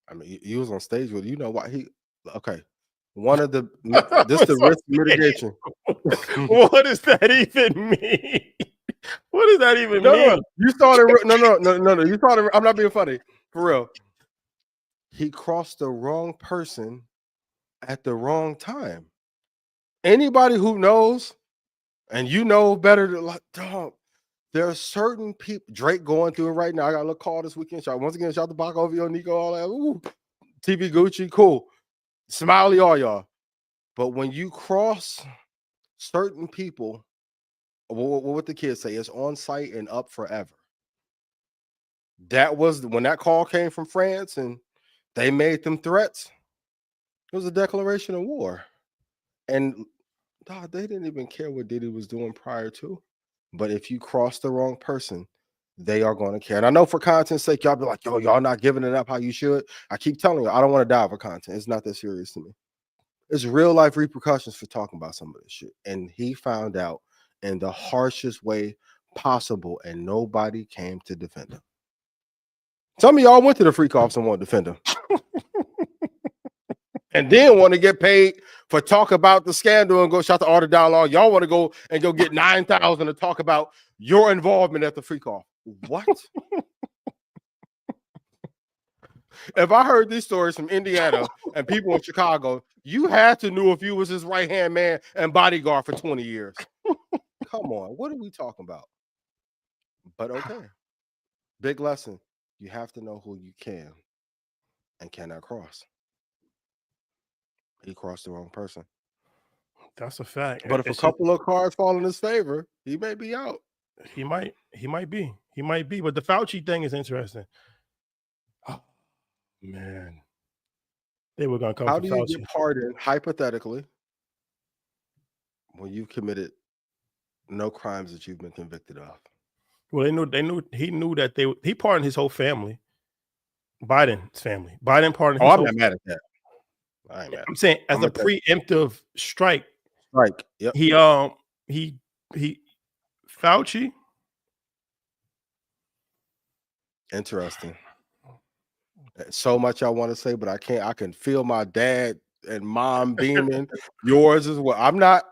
I mean, he was on stage with why he. Okay, one of the this the risk mitigation. What does that even mean? What does that even No, mean? you started. No. You started. I'm not being funny. For real. He crossed the wrong person at the wrong time. Anybody who knows, and better than like, dog, there are certain people. Drake going through it right now. I got a little call this weekend. Once again, shout to Baco OVO, Nico, all that. Ooh, TV Gucci, cool. Smiley, all y'all. But when you cross certain people, what the kids say is on site and up forever. That was when that call came from France and they made them threats. It was a declaration of war. And they didn't even care what Diddy was doing prior to. But if you cross the wrong person, they are going to care. And I know for content's sake, y'all be like, yo, y'all not giving it up how you should. I keep telling you, I don't want to die for content. It's not that serious to me. It's real life repercussions for talking about some of this shit. And he found out in the harshest way possible, and nobody came to defend him. Some of y'all went to the freak offs and want to defend him. And then want to get paid for talk about the scandal and go shout to Art of Dialogue. Y'all want to go get 9,000 to talk about your involvement at the freak off. What? If I heard these stories from Indiana and people in Chicago, you had to know if you was his right-hand man and bodyguard for 20 years. Come on, what are we talking about? But okay. Big lesson. You have to know who you can and cannot cross. He crossed the wrong person. That's a fact. But if a couple of cards fall in his favor, he may be out. He might be. But the Fauci thing is interesting. Oh, man. They were gonna come How for do you Fauci. get pardoned hypothetically when you've committed no crimes that you've been convicted of? Well, he knew that he pardoned his whole family. Biden's family. Biden pardoned his I'm whole not mad at that. I ain't mad. I'm saying as a preemptive strike. Strike. Yep. He Fauci. Interesting. So much I want to say, but I can't. I can feel my dad and mom beaming. Yours as well. I'm not.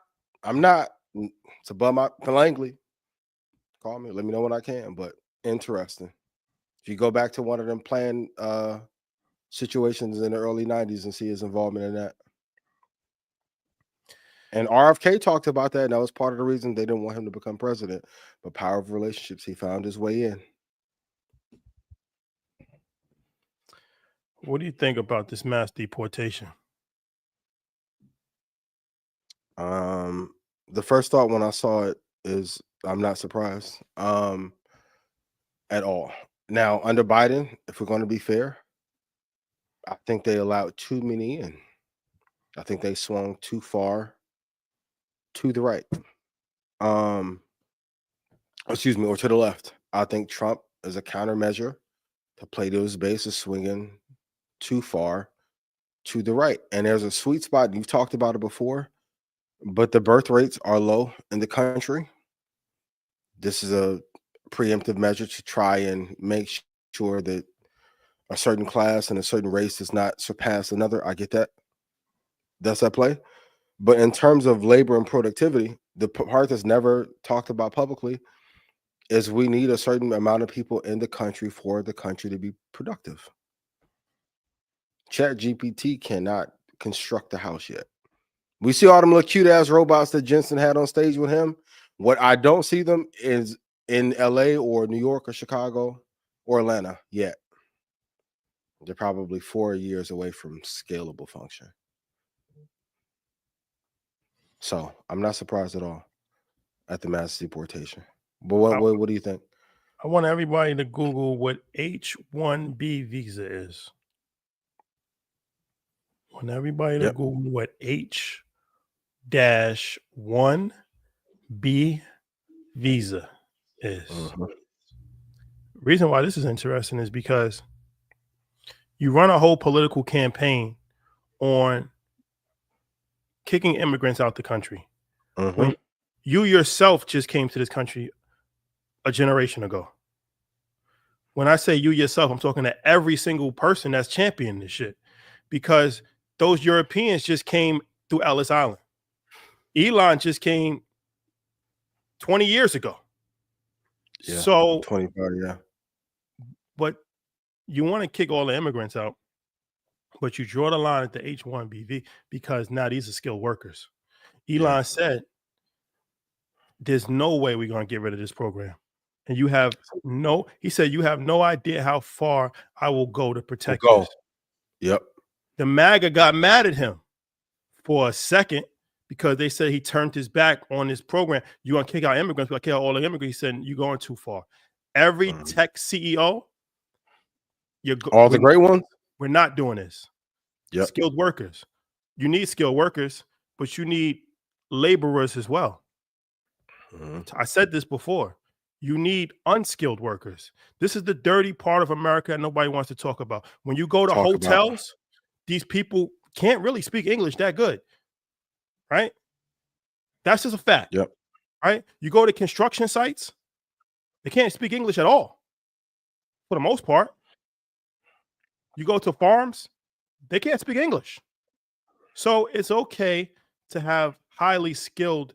It's above my Langley. Call me. Let me know when I can. But interesting. If you go back to one of them planned situations in the early 90s and see his involvement in that. And RFK talked about that, and that was part of the reason they didn't want him to become president. But power of relationships, he found his way in. What do you think about this mass deportation? The first thought when I saw it is I'm not surprised at all. Now, under Biden, if we're going to be fair, I think they allowed too many in. I think they swung too far to the right. excuse me, or to the left. I think Trump is a countermeasure to play those bases swinging too far to the right. And there's a sweet spot. You've talked about it before, but the birth rates are low in the country. This is a preemptive measure to try and make sure that a certain class and a certain race does not surpass another. I get that. That's at play. But in terms of labor and productivity, the part that's never talked about publicly is we need a certain amount of people in the country for the country to be productive. Chat GPT cannot construct a house yet. We see all them little cute ass robots that Jensen had on stage with him. What I don't see them is in LA or New York or Chicago or Atlanta yet. They're probably 4 years away from scalable function. So I'm not surprised at all at the mass deportation. But what do you think? I want everybody to Google what H-1B visa is. I want everybody to Google what H-1B visa is. Reason why this is interesting is because you run a whole political campaign on kicking immigrants out the country. When you yourself just came to this country a generation ago. When I say you yourself, I'm talking to every single person that's championing this shit, because those Europeans just came through Ellis Island. Elon just came 20 years ago. Yeah, so 25, yeah. But you want to kick all the immigrants out, but you draw the line at the H-1B because now these are skilled workers. Elon said, there's no way we're going to get rid of this program. And he said, you have no idea how far I will go to protect this. Yep. The MAGA got mad at him for a second because they said he turned his back on this program. You want to kick out immigrants, we got to kick out all the immigrants. He said, you're going too far. Every tech CEO, all the great ones, we're not doing this. Yep. Skilled workers. You need skilled workers, but you need laborers as well. I said this before. You need unskilled workers. This is the dirty part of America that nobody wants to talk about. When you go to hotels, these people can't really speak English that good, right? That's just a fact. Yep. Right? You go to construction sites, they can't speak English at all, for the most part. You go to farms, they can't speak English. So it's okay to have highly skilled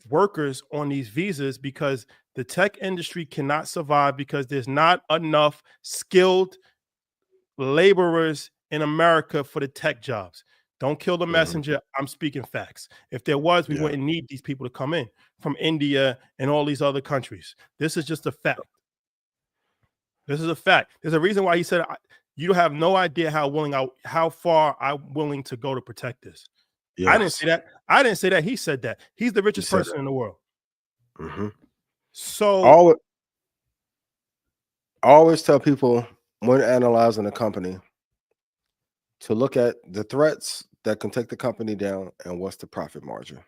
workers on these visas because the tech industry cannot survive because there's not enough skilled laborers in America for the tech jobs. Don't kill the messenger. I'm speaking facts. If there was, we wouldn't need these people to come in from India and all these other countries. This is just a fact. This is a fact. There's a reason why he said, you have no idea how far I'm willing to go to protect this. Yes. I didn't say that. I didn't say that. He said that. He's the richest person in the world. So I always tell people when analyzing a company to look at the threats that can take the company down and what's the profit margin.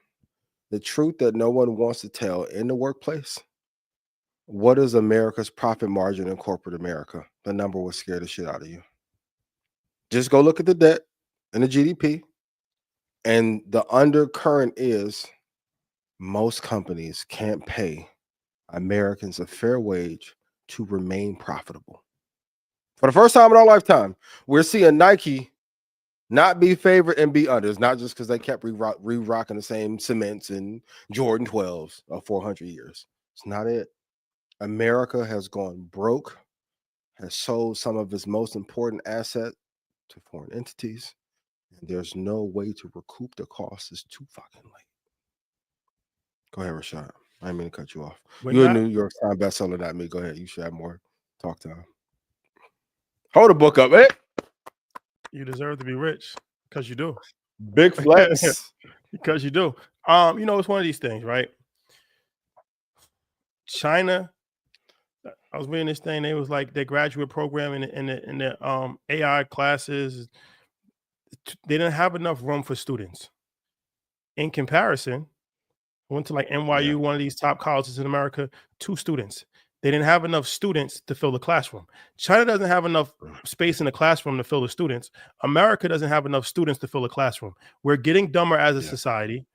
The truth that no one wants to tell in the workplace, what is America's profit margin in corporate America? The number will scare the shit out of you. Just go look at the debt and the GDP. And the undercurrent is most companies can't pay Americans a fair wage to remain profitable. For the first time in our lifetime, we're seeing Nike not be favored and be under. It's not just because they kept re-rocking the same cements and Jordan 12s of 400 years. It's not it. America has gone broke, has sold some of its most important asset to foreign entities, and there's no way to recoup the cost. It's too fucking late. Go ahead, Rashad. I didn't mean to cut you off. You're a New York Times bestseller, not me. Go ahead. You should have more talk time. Hold the book up, man. You deserve to be rich because you do. Big flex. Because you do. It's one of these things, right? China, I was reading this thing. They was like their graduate program in the AI classes, they didn't have enough room for students. In comparison, I went to like NYU, Yeah. one of these top colleges in America, 2 students. They didn't have enough students to fill the classroom. China doesn't have enough space in the classroom to fill the students. America doesn't have enough students to fill the classroom. We're getting dumber as a Yeah. society,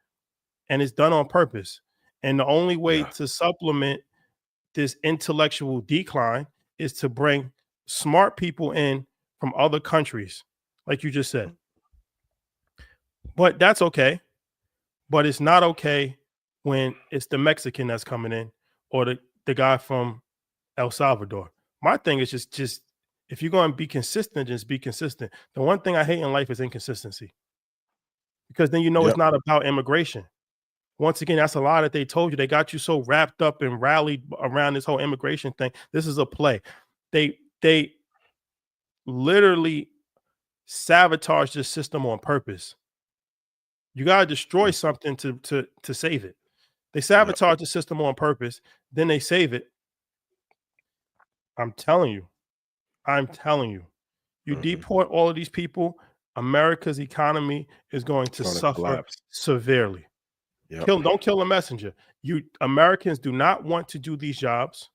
and it's done on purpose. And the only way Yeah. to supplement this intellectual decline is to bring smart people in from other countries, like you just said. But that's okay. But it's not okay when it's the Mexican that's coming in or the guy from El Salvador. My thing is just if you're going to be consistent, just be consistent. The one thing I hate in life is inconsistency, because then you know it's Yep. not about immigration. Once again, that's a lie that they told you. They got you so wrapped up and rallied around this whole immigration thing. This is a play. They literally sabotage the system on purpose. You gotta destroy something to save it. They sabotage the system on purpose, then they save it. I'm telling you. You Mhm. deport all of these people, America's economy is going to gonna suffer collapse. severely. Yep. Don't kill the messenger. You Americans do not want to do these jobs,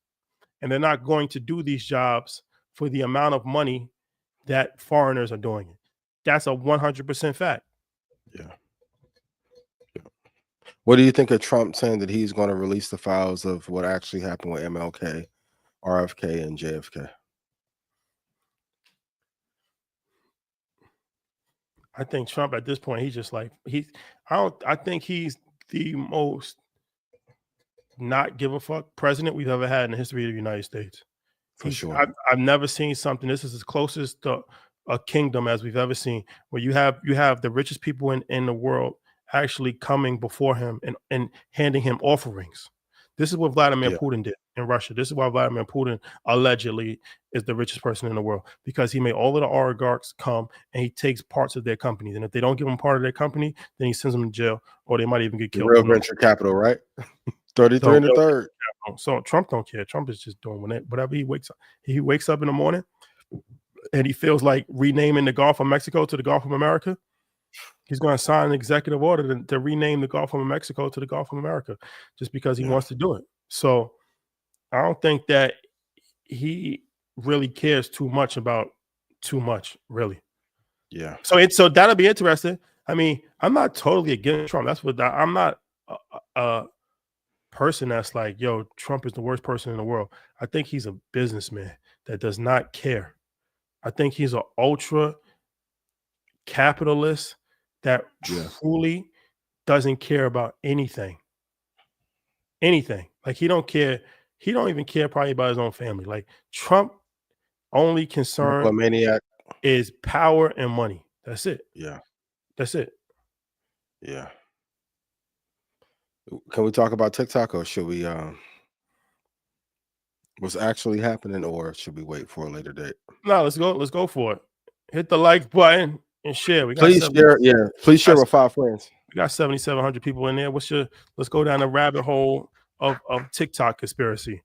and they're not going to do these jobs for the amount of money that foreigners are doing it. That's a 100% fact. Yeah. What do you think of Trump saying that he's going to release the files of what actually happened with MLK, RFK, and JFK? I think Trump at this point, he's just like I think he's the most not give a fuck president we've ever had in the history of the United States. For sure. I've never seen something. This is as closest to a kingdom as we've ever seen, where you have the richest people in the world actually coming before him and handing him offerings. This is what Vladimir Yeah. Putin did in Russia. This is why Vladimir Putin allegedly is the richest person in the world, because he made all of the oligarchs come and he takes parts of their companies. And if they don't give him part of their company, then he sends them to jail, or they might even get The killed. real venture capital, right? 33 and a third. So Trump don't care. Trump is just doing whatever he wakes up. He wakes up in the morning and he feels like renaming the Gulf of Mexico to the Gulf of America. He's going to sign an executive order to rename the Gulf of Mexico to the Gulf of America, just because he wants to do it. So I don't think that he really cares too much about too much, really. Yeah. So that'll be interesting. I mean, I'm not totally against Trump. I'm not a person that's like, yo, Trump is the worst person in the world. I think he's a businessman that does not care. I think he's an ultra capitalist that truly doesn't care about anything. Like he don't care. He don't even care probably about his own family. Like Trump only concern Maniac. is power and money. That's it. Yeah. That's it. Yeah. Can we talk about TikTok, or should we what's actually happening, or should we wait for a later date? No, let's go for it. Hit the like button and share. Please share. Yeah, please share with 5 friends. We got 7,700 people in there. Let's go down the rabbit hole of TikTok conspiracy.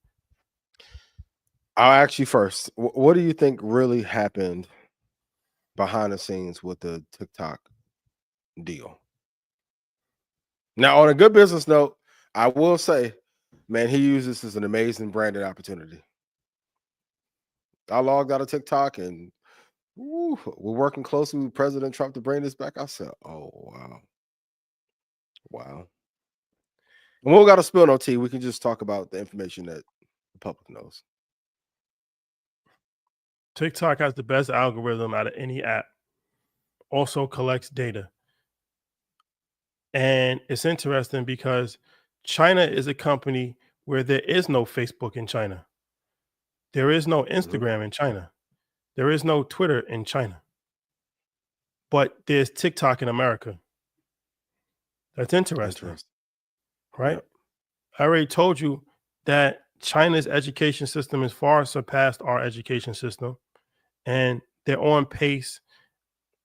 I'll ask you first. What do you think really happened behind the scenes with the TikTok deal? Now, on a good business note, I will say, man, he used this as an amazing branded opportunity. I logged out of TikTok and we're working closely with President Trump to bring this back. I said, oh, wow. And we don't got to spill no tea. We can just talk about the information that the public knows. TikTok has the best algorithm out of any app. Also collects data. And it's interesting because China is a company where there is no Facebook in China. There is no Instagram in China. There is no Twitter in China. But there's TikTok in America. That's interesting. Right? Yep. I already told you that China's education system has far surpassed our education system. And they're on pace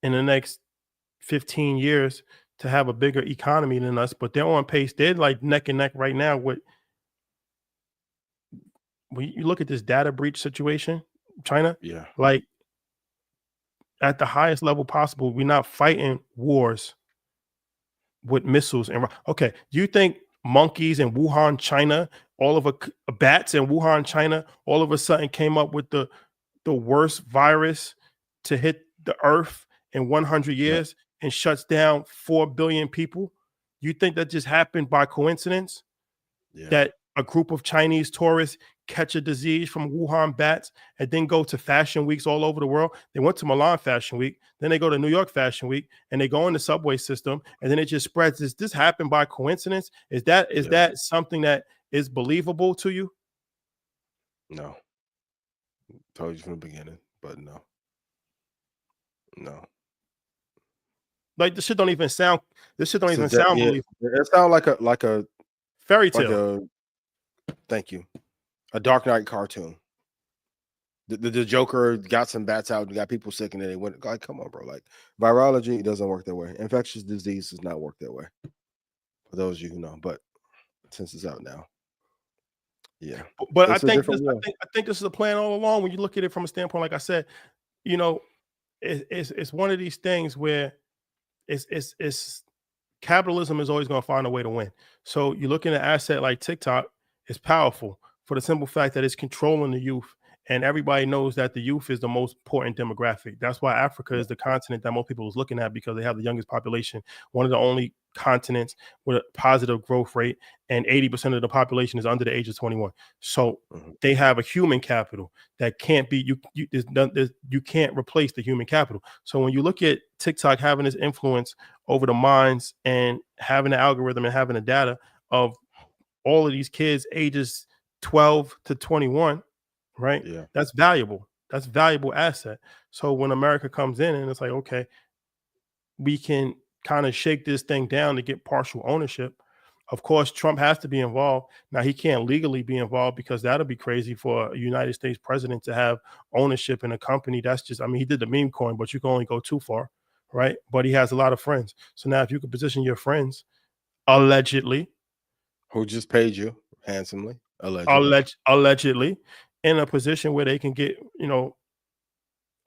in the next 15 years to have a bigger economy than us, but they're on pace. They're like neck and neck right now with, when you look at this data breach situation, China, like at the highest level possible, we're not fighting wars with missiles. And okay, do you think monkeys in Wuhan, China, bats in Wuhan, China, all of a sudden came up with the worst virus to hit the earth in 100 years and shuts down 4 billion people. You think that just happened by coincidence? Yeah. That a group of Chinese tourists catch a disease from Wuhan bats and then go to fashion weeks all over the world. They went to Milan Fashion Week, then they go to New York Fashion Week, and they go in the subway system, and then it just spreads. Does this happen by coincidence? Is that something that is believable to you? No. Told you from the beginning, but no. Like this shit don't even sound. This shit don't even sound believable. It sounds like a Fairy tale. Thank you. A Dark Knight cartoon. The Joker got some bats out and got people sick, and then they went like, come on, bro. Like virology doesn't work that way. Infectious disease does not work that way. For those of you who know, but since it's out now. Yeah. But I think this is a plan all along when you look at it from a standpoint, like I said, you know, it's one of these things where it's capitalism is always going to find a way to win. So you look at an asset like TikTok, it's powerful for the simple fact that it's controlling the youth. And everybody knows that the youth is the most important demographic. That's why Africa is the continent that most people was looking at, because they have the youngest population, one of the only continents with a positive growth rate, and 80% of the population is under the age of 21. So they have a human capital that can't be you can't replace the human capital. So when you look at TikTok having this influence over the minds and having the algorithm and having the data of all of these kids ages 12 to 21, right? Yeah. That's valuable. That's valuable asset. So when America comes in and it's like, okay, we can kind of shake this thing down to get partial ownership. Of course, Trump has to be involved. Now, he can't legally be involved because that'll be crazy for a United States president to have ownership in a company. That's just, I mean, he did the meme coin, but you can only go too far, right? But he has a lot of friends. So now if you could position your friends, allegedly, who just paid you handsomely, allegedly, in a position where they can get, you know,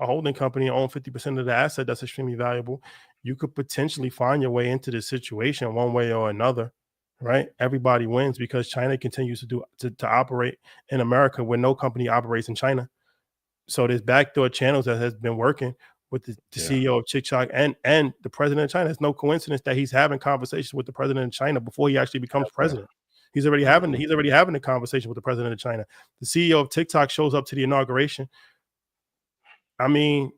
a holding company own 50% of the asset that's extremely valuable, you could potentially find your way into this situation one way or another, right? Everybody wins because China continues to operate in America where no company operates in China. So there's backdoor channels that has been working with the CEO of Tik Tok and the president of China. It's no coincidence that he's having conversations with the president of China before he actually becomes president. He's already having a conversation with the president of China. The CEO of TikTok shows up to the inauguration. I mean,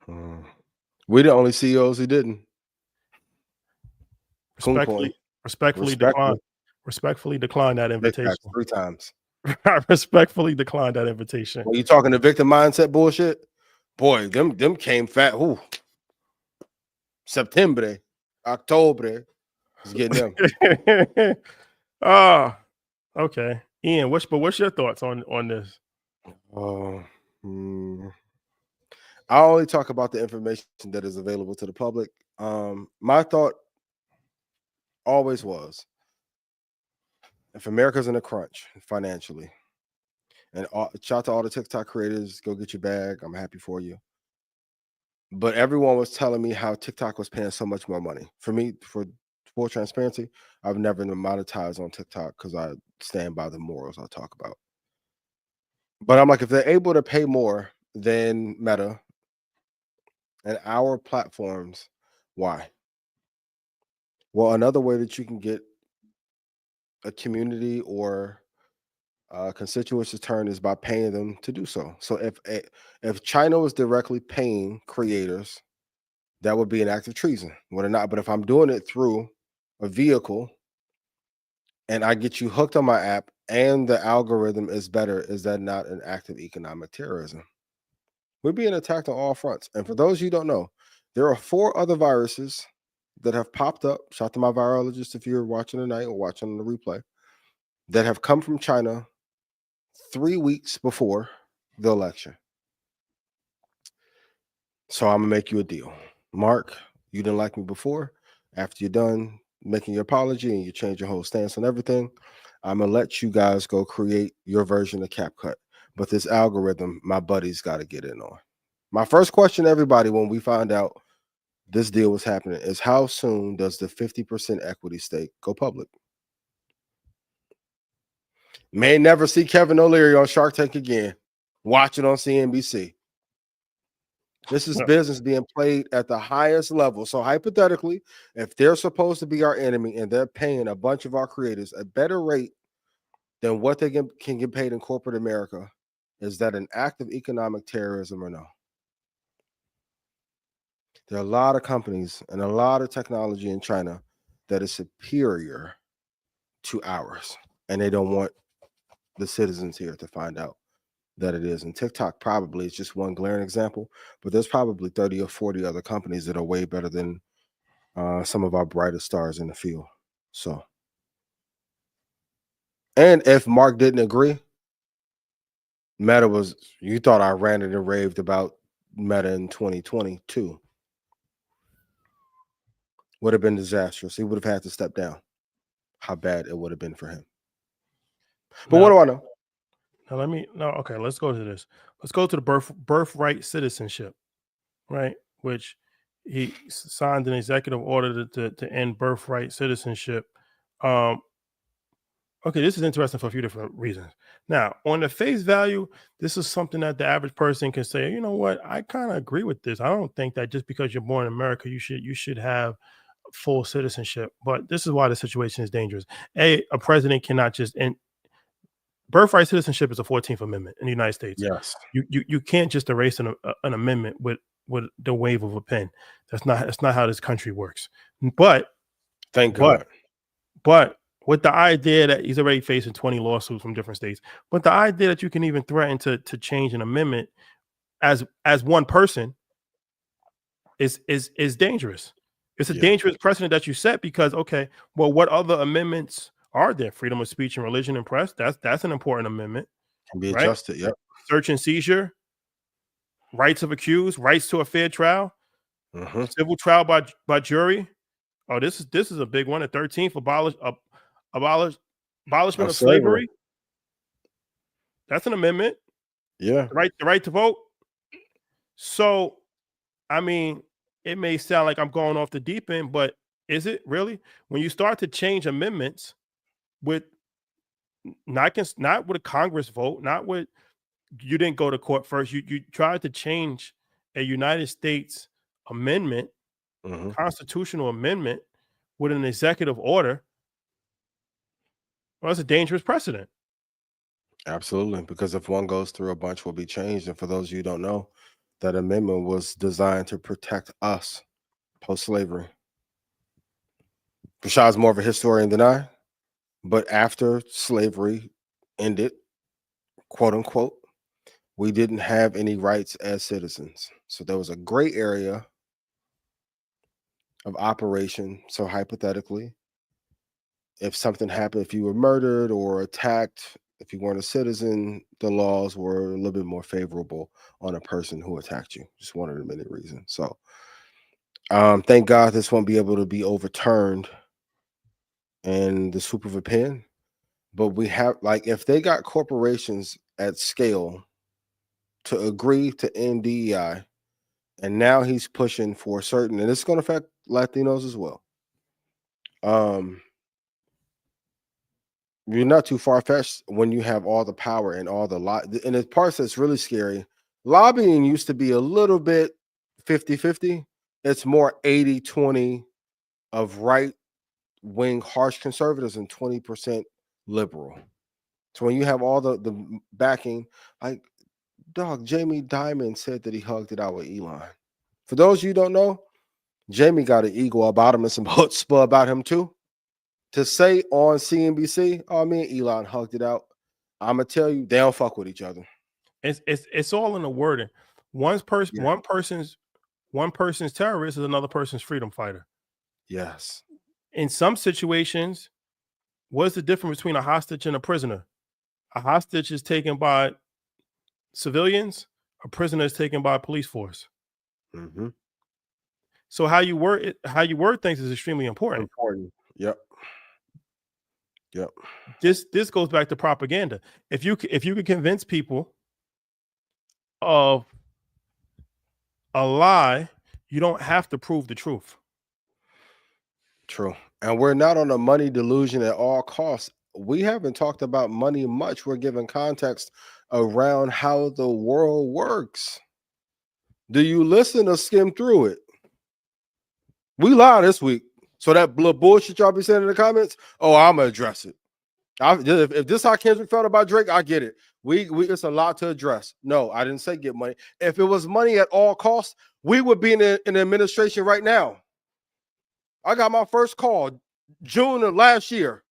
we're the only CEOs who didn't. Respectfully decline that invitation. 3 times. I respectfully decline that invitation. When you talking to victim mindset bullshit, boy, them came fat. Ooh. September, October is getting them. Okay. Ian, what's your thoughts on this? I only talk about the information that is available to the public. My thought always was, if America's in a crunch financially, and shout out to all the TikTok creators, go get your bag. I'm happy for you. But everyone was telling me how TikTok was paying so much more money. For me, for full transparency, I've never been monetized on TikTok because I stand by the morals I talk about. But I'm like, if they're able to pay more than Meta and our platforms, why? Well, another way that you can get a community or constituents to turn is by paying them to do so. So if China was directly paying creators, that would be an act of treason. What or not? But if I'm doing it through a vehicle and I get you hooked on my app and the algorithm is better, is that not an act of economic terrorism? We're being attacked on all fronts. And for those you don't know, there are 4 other viruses that have popped up. Shout out to my virologist if you're watching tonight or watching the replay, that have come from China 3 weeks before the election. So I'm gonna make you a deal. Mark, you didn't like me before. After you're done making your apology and you change your whole stance on everything, I'm gonna let you guys go create your version of CapCut. But this algorithm, my buddy's got to get in on. My first question to everybody when we find out this deal was happening is, how soon does the 50% equity stake go public? May never see Kevin O'Leary on Shark Tank again. Watch it on CNBC. This is business being played at the highest level. So hypothetically, if they're supposed to be our enemy and they're paying a bunch of our creators a better rate than what they can get paid in corporate America, is that an act of economic terrorism or no? There are a lot of companies and a lot of technology in China that is superior to ours, and they don't want the citizens here to find out that it is. And TikTok probably is just one glaring example, but there's probably 30 or 40 other companies that are way better than some of our brightest stars in the field. So, and if Mark didn't agree, Meta was, you thought I ranted and raved about Meta in 2022. Would have been disastrous. He would have had to step down. How bad it would have been for him. But what do I know? Now okay, let's go to this. Let's go to the birthright citizenship, right? Which he signed an executive order to end birthright citizenship. Okay, this is interesting for a few different reasons. Now, on the face value, this is something that the average person can say, you know what, I kind of agree with this. I don't think that just because you're born in America, you should have full citizenship. But this is why the situation is dangerous. A president cannot just end. Birthright citizenship is a 14th Amendment in the United States. Yes. You can't just erase an amendment with the wave of a pen. That's not how this country works. But thank God. But with the idea that he's already facing 20 lawsuits from different states, but the idea that you can even threaten to change an amendment as one person is dangerous. It's a dangerous precedent that you set because, okay, well, what other amendments are there? Freedom of speech and religion and press. That's an important amendment. Can be right? adjusted. Yep. Search and seizure, rights of accused, rights to a fair trial, civil trial by jury. Oh, this is a big one. The 13th, abolishment of slavery. That's an amendment. Yeah. The right to vote. So, I mean, it may sound like I'm going off the deep end, but is it really? When you start to change amendments with not with a Congress vote, not with, you didn't go to court first. You tried to change a United States amendment, constitutional amendment with an executive order. Well, that's a dangerous precedent. Absolutely, because if one goes through, a bunch will be changed. And for those of you who don't know, that amendment was designed to protect us post-slavery. Rashad's more of a historian than I, but after slavery ended, quote unquote, we didn't have any rights as citizens. So there was a gray area of operation. So hypothetically, if something happened, if you were murdered or attacked, if you weren't a citizen, the laws were a little bit more favorable on a person who attacked you. Just one of the many reasons. So thank God this won't be able to be overturned in the swoop of a pen. But we have, like, if they got corporations at scale to agree to end DEI, and now he's pushing for certain, and it's going to affect Latinos as well. You're not too far-fetched when you have all the power and all the and the parts that's really scary. Lobbying used to be a little bit 50-50. It's more 80-20 of right-wing harsh conservatives and 20% liberal. So when you have all the backing, like, dog, Jamie Dimon said that he hugged it out with Elon. For those of you who don't know, Jamie got an ego about him and some chutzpah about him too. To say on CNBC, oh, me and Elon hugged it out, I'm gonna tell you, they don't fuck with each other. It's all in the wording. One person's terrorist is another person's freedom fighter. Yes. In some situations, what's the difference between a hostage and a prisoner? A hostage is taken by civilians. A prisoner is taken by a police force. So how you word things is extremely important. Yep. This goes back to propaganda. If you could convince people of a lie, you don't have to prove the truth. True. And we're not on a money delusion at all costs. we haven't talked about money much. We're giving context around how the world works. Do you listen or skim through it? We lie this week. So that bullshit y'all be saying in the comments, oh, I'm gonna address it. If this is how Kendrick felt about Drake, I get it. We it's a lot to address. No, I didn't say get money. If it was money at all costs, we would be in the administration right now. I got my first call June of last year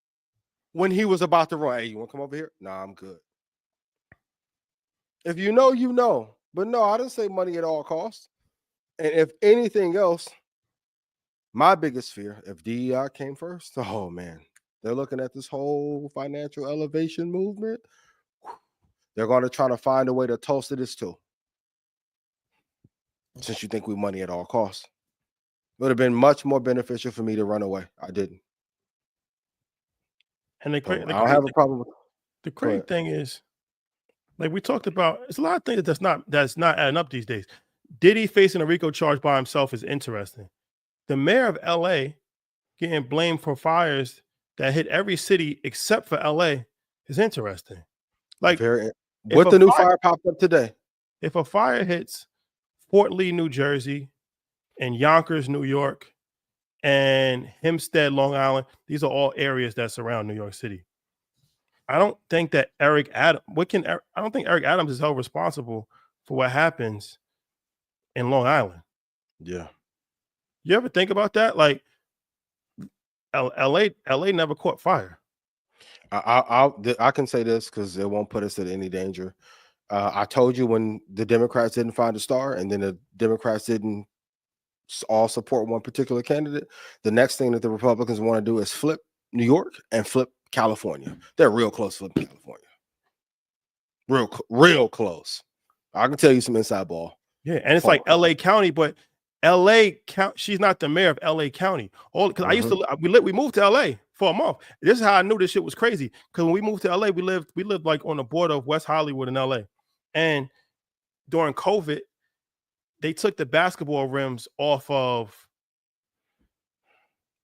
when he was about to run. Hey, you want to come over here? Nah, I'm good. If you know, you know. But no, I didn't say money at all costs. And if anything else, my biggest fear, if DEI came first, oh man, they're looking at this whole financial elevation movement. They're going to try to find a way to toast this too. Since you think we money at all costs. It would have been much more beneficial for me to run away. I didn't. And I don't have a problem with the crazy thing is, like we talked about, it's a lot of things that's not adding up these days. Diddy facing a RICO charge by himself is interesting. The mayor of LA getting blamed for fires that hit every city except for LA is interesting. Like what the new fire popped up today. If a fire hits Fort Lee, New Jersey, and Yonkers, New York, and Hempstead, Long Island, these are all areas that surround New York City. I don't think that Eric Adams is held responsible for what happens in Long Island. Yeah. You ever think about that? Like LA never caught fire. I can say this because it won't put us at any danger. I told you when the Democrats didn't find a star and then the Democrats didn't all support one particular candidate, the next thing that the Republicans want to do is flip New York and flip California. They're real close to California. Real close. I can tell you some inside ball. Yeah, and it's like LA County, but LA County, she's not the mayor of LA County. Because I used to we moved to LA for a month. This is how I knew this shit was crazy. Because when we moved to LA, we lived like on the border of West Hollywood and LA. And during COVID, they took the basketball rims off of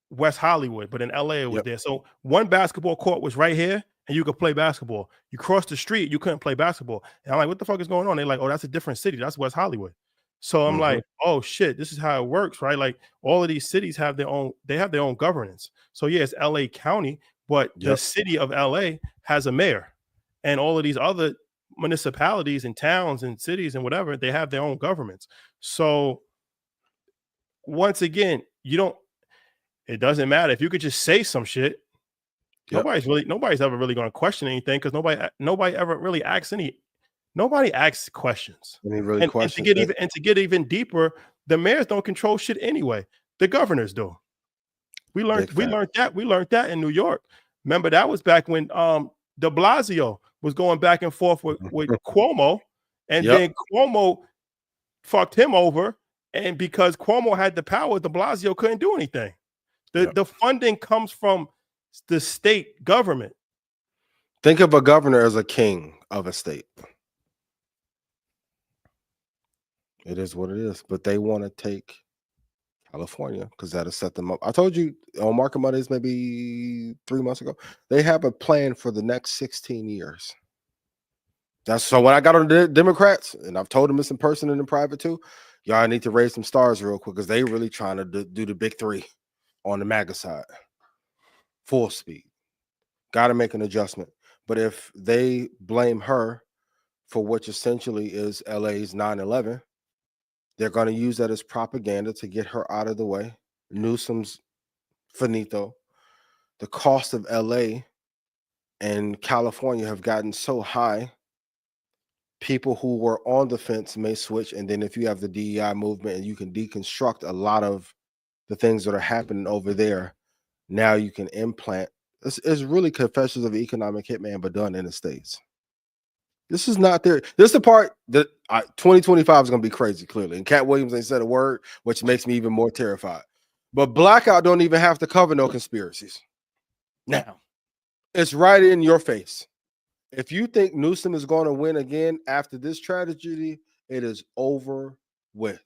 West Hollywood, but in LA it was there. So one basketball court was right here, and you could play basketball. You crossed the street, you couldn't play basketball. And I'm like, what the fuck is going on? They're like, oh, that's a different city. That's West Hollywood. So I'm like, oh shit, this is how it works, right? Like all of these cities have their own governance. So yeah, it's LA County, but the city of LA has a mayor, and all of these other municipalities and towns and cities and whatever, they have their own governments. So once again, it doesn't matter if you could just say some shit. Nobody's ever really going to question anything because nobody ever really asks nobody asks questions. And to get even deeper, the mayors don't control shit anyway. The governors do. We learned that in New York. Remember, that was back when de Blasio was going back and forth with Cuomo, and then Cuomo fucked him over. And because Cuomo had the power, de Blasio couldn't do anything. The funding comes from the state government. Think of a governor as a king of a state. It is what it is, but they want to take California because that'll set them up. I told you on Market Mondays maybe 3 months ago, they have a plan for the next 16 years. That's so when I got on the Democrats, and I've told them this in person and in private too, y'all need to raise some stars real quick because they really trying to do the big three on the MAGA side. Full speed. Got to make an adjustment. But if they blame her for which essentially is LA's 9/11, they're going to use that as propaganda to get her out of the way. Newsom's finito. The cost of LA and California have gotten so high, people who were on the fence may switch. And then if you have the DEI movement and you can deconstruct a lot of the things that are happening over there, now you can implant. This is really Confessions of an Economic Hitman, but done in the States. This is not there. This is the part that 2025 is going to be crazy, clearly. And Cat Williams ain't said a word, which makes me even more terrified. But Blackout don't even have to cover no conspiracies. Now, it's right in your face. If you think Newsom is going to win again after this tragedy, it is over with.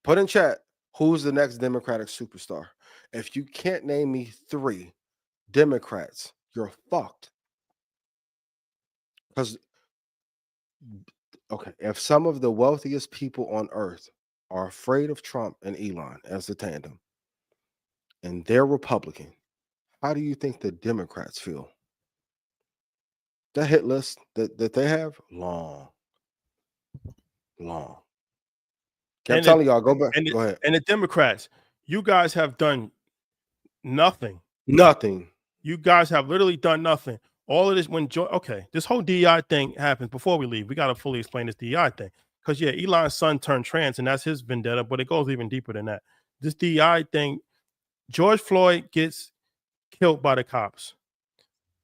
Put in chat, who's the next Democratic superstar? If you can't name me 3, Democrats, you're fucked. Because, okay, if some of the wealthiest people on earth are afraid of Trump and Elon as the tandem, and they're Republican, how do you think the Democrats feel? That hit list that they have, long. I'm And telling y'all, go back. and Go ahead. and the Democrats, you guys have done nothing. Nothing. You guys have literally done nothing. All of this this whole DEI thing happens. Before we leave, we got to fully explain this DEI thing. Because yeah, Elon's son turned trans, and that's his vendetta, but it goes even deeper than that. This DEI thing, George Floyd gets killed by the cops.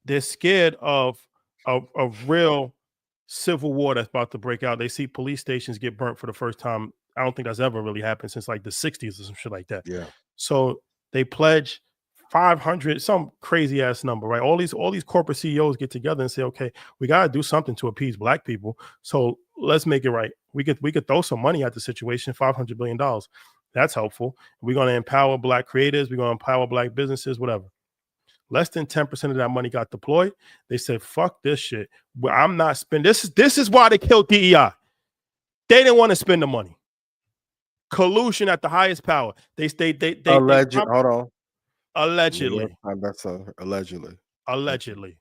They're scared of a real civil war that's about to break out. They see police stations get burnt for the first time. I don't think that's ever really happened since like the 60s or some shit like that. Yeah. So they pledge 500, some crazy ass number, right? All these corporate CEOs get together and say, okay, we got to do something to appease black people. So let's make it right. We could throw some money at the situation, $500 billion. That's helpful. We're going to empower black creators. We're going to empower black businesses, whatever. Less than 10% of that money got deployed. They said, fuck this shit. Well, I'm not spending this is why they killed DEI. They didn't want to spend the money. Collusion at the highest power. They Hold on. Allegedly. That's allegedly. Allegedly.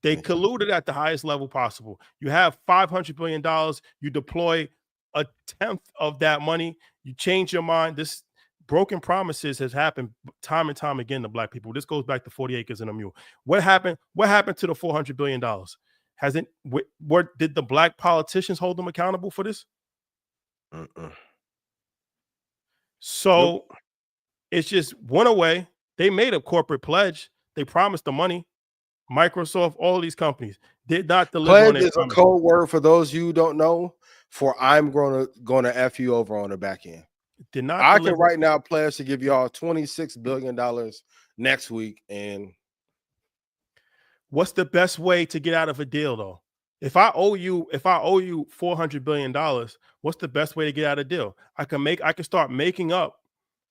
They colluded at the highest level possible. You have $500 billion. You deploy a tenth of that money. You change your mind. This broken promises has happened time and time again to black people. This goes back to 40 acres and a mule. What happened? What happened to the $400 billion? Did the black politicians hold them accountable for this? So it's just went away. They made a corporate pledge. They promised the money. Microsoft, all these companies did not deliver. Pledge is a code word for those you don't know. For I'm gonna F you over on the back end. Did not. I can right now pledge to give y'all $26 billion next week. And what's the best way to get out of a deal, though? If I owe you $400 billion, what's the best way to get out of a deal? I can start making up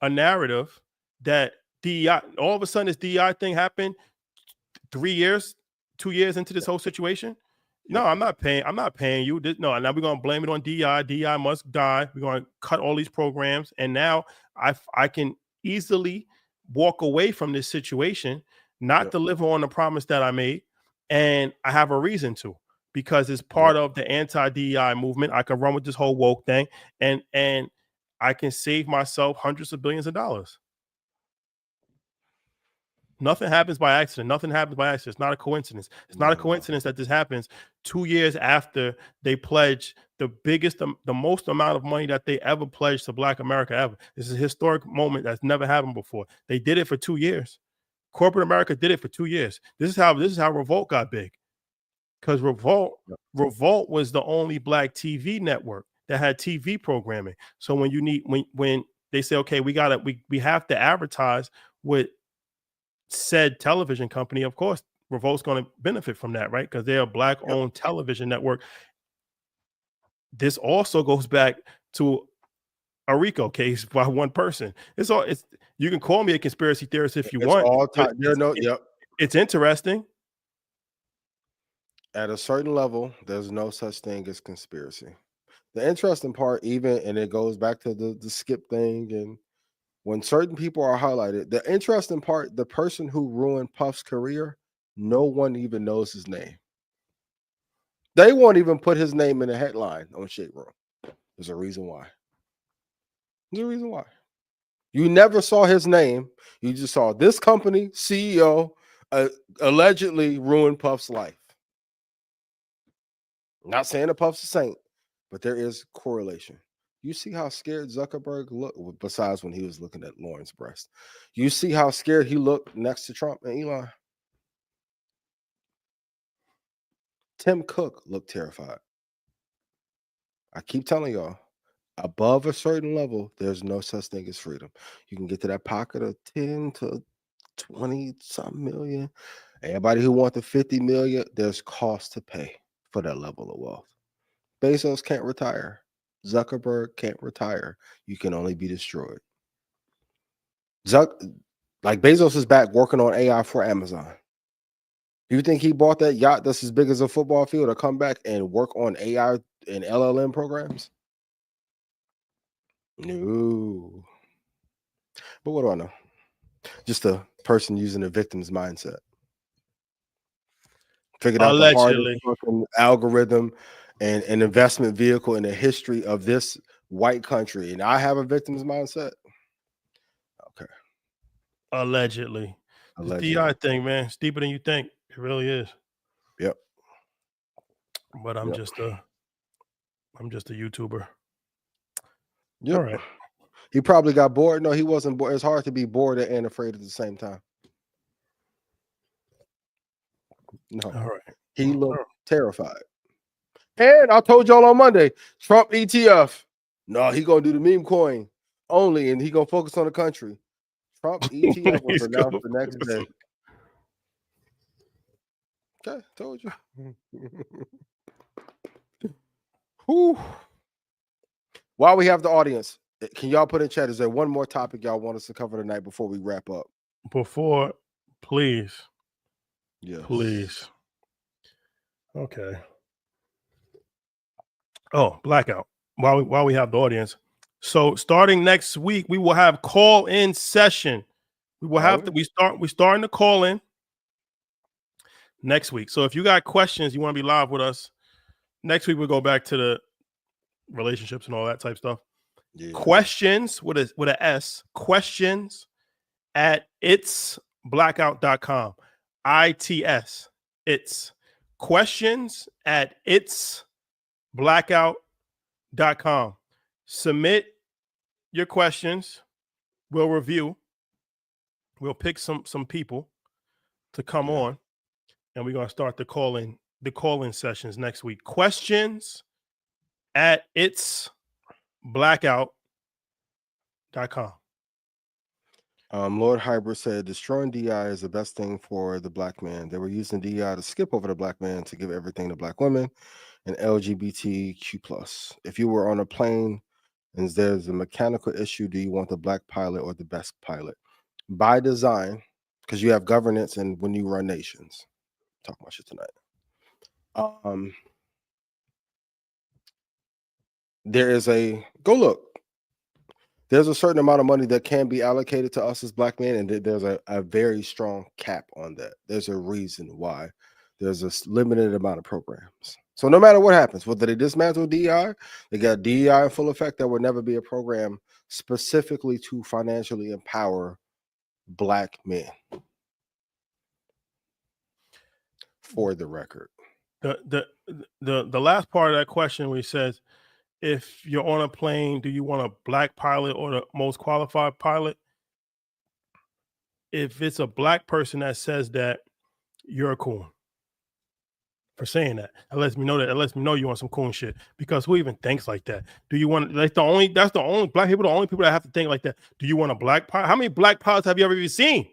a narrative that DEI, all of a sudden this DEI thing happened 2 years into this whole situation. No, I'm not paying you. No, now we're gonna blame it on DEI. DEI must die. We're gonna cut all these programs, and now I can easily walk away from this situation, not deliver on the promise that I made, and I have a reason to, because it's part of the anti-DEI movement. I can run with this whole woke thing, and I can save myself hundreds of billions of dollars. Nothing happens by accident. It's not a coincidence. It's not a coincidence that this happens 2 years after they pledge the most amount of money that they ever pledged to Black America ever. This is a historic moment that's never happened before. They did it for 2 years. Corporate America did it for 2 years. This is how Revolt got big. Because Revolt was the only Black TV network that had TV programming. So when they say, okay, we have to advertise with said television company, of course Revolt's going to benefit from that, right? Because they're a Black owned television network. This also goes back to a RICO case by one person. You can call me a conspiracy theorist if you want. All time. It's interesting. At a certain level, there's no such thing as conspiracy. The interesting part, and it goes back to the skip thing, and when certain people are highlighted, the interesting part, the person who ruined Puff's career, no one even knows his name. They won't even put his name in the headline on Shade Room. There's a reason why. You never saw his name. You just saw this company CEO allegedly ruined Puff's life. Not saying that Puff's a saint, but there is correlation. You see how scared Zuckerberg looked, besides when he was looking at Lauren's breast. You see how scared he looked next to Trump and Elon. Tim Cook looked terrified. I keep telling y'all, above a certain level, there's no such thing as freedom. You can get to that pocket of 10 to 20 something million. Everybody who wants the 50 million, there's cost to pay for that level of wealth. Bezos can't retire. Zuckerberg can't retire. You can only be destroyed. Like Bezos is back working on AI for Amazon. You think he bought that yacht that's as big as a football field to come back and work on AI and LLM programs? No. But what do I know? Just a person using a victim's mindset. Figured out the hardest Allegedly. fucking algorithm and an investment vehicle in the history of this white country. And I have a victim's mindset. Okay. Allegedly. This Allegedly. DI thing, man, it's deeper than you think. It really is. Yep. But I'm Yep. just a YouTuber. Yep. All right. He probably got bored. No, he wasn't bored. It's hard to be bored and afraid at the same time. No. All right. He looked terrified. And I told y'all on Monday, Trump ETF. No, he gonna do the meme coin only, and he gonna focus on the country. Trump ETF was He's announced gonna the next focus day. Okay, told you. Whew. While we have the audience, can y'all put in chat? Is there one more topic y'all want us to cover tonight before we wrap up? Before, please. Yes. Please. Okay. Oh, blackout. While we have the audience. So starting next week, we will have call-in session. We will have to we're starting to call in next week. So if you got questions, you want to be live with us, next week we'll go back to the relationships and all that type stuff. Yeah. Questions with a S, questions at itsblackout.com. ITS. It's questions at itsblackout.com. Submit your questions. We'll review. We'll pick some people to come on, and we're gonna start the call-in sessions next week. Questions at itsblackout.com. Lord Hybrid said destroying DI is the best thing for the black man. They were using DI to skip over the black man to give everything to black women and LGBTQ+. If you were on a plane and there's a mechanical issue, do you want the black pilot or the best pilot? By design, because you have governance and when you run nations. Talk about shit tonight. There is a go look. There's a certain amount of money that can be allocated to us as black men, and there's a very strong cap on that. There's a reason why there's a limited amount of programs. So no matter what happens, whether they dismantle DEI, they got DEI in full effect, there will never be a program specifically to financially empower black men. For the record. The last part of that question where he says, if you're on a plane, do you want a black pilot or the most qualified pilot? If it's a black person that says that, you're a coon for saying that. That lets me know that. That lets me know you want some coon shit. Because who even thinks like that? Do you want that's the only black people, the only people that have to think like that? Do you want a black pilot? How many black pilots have you ever even seen?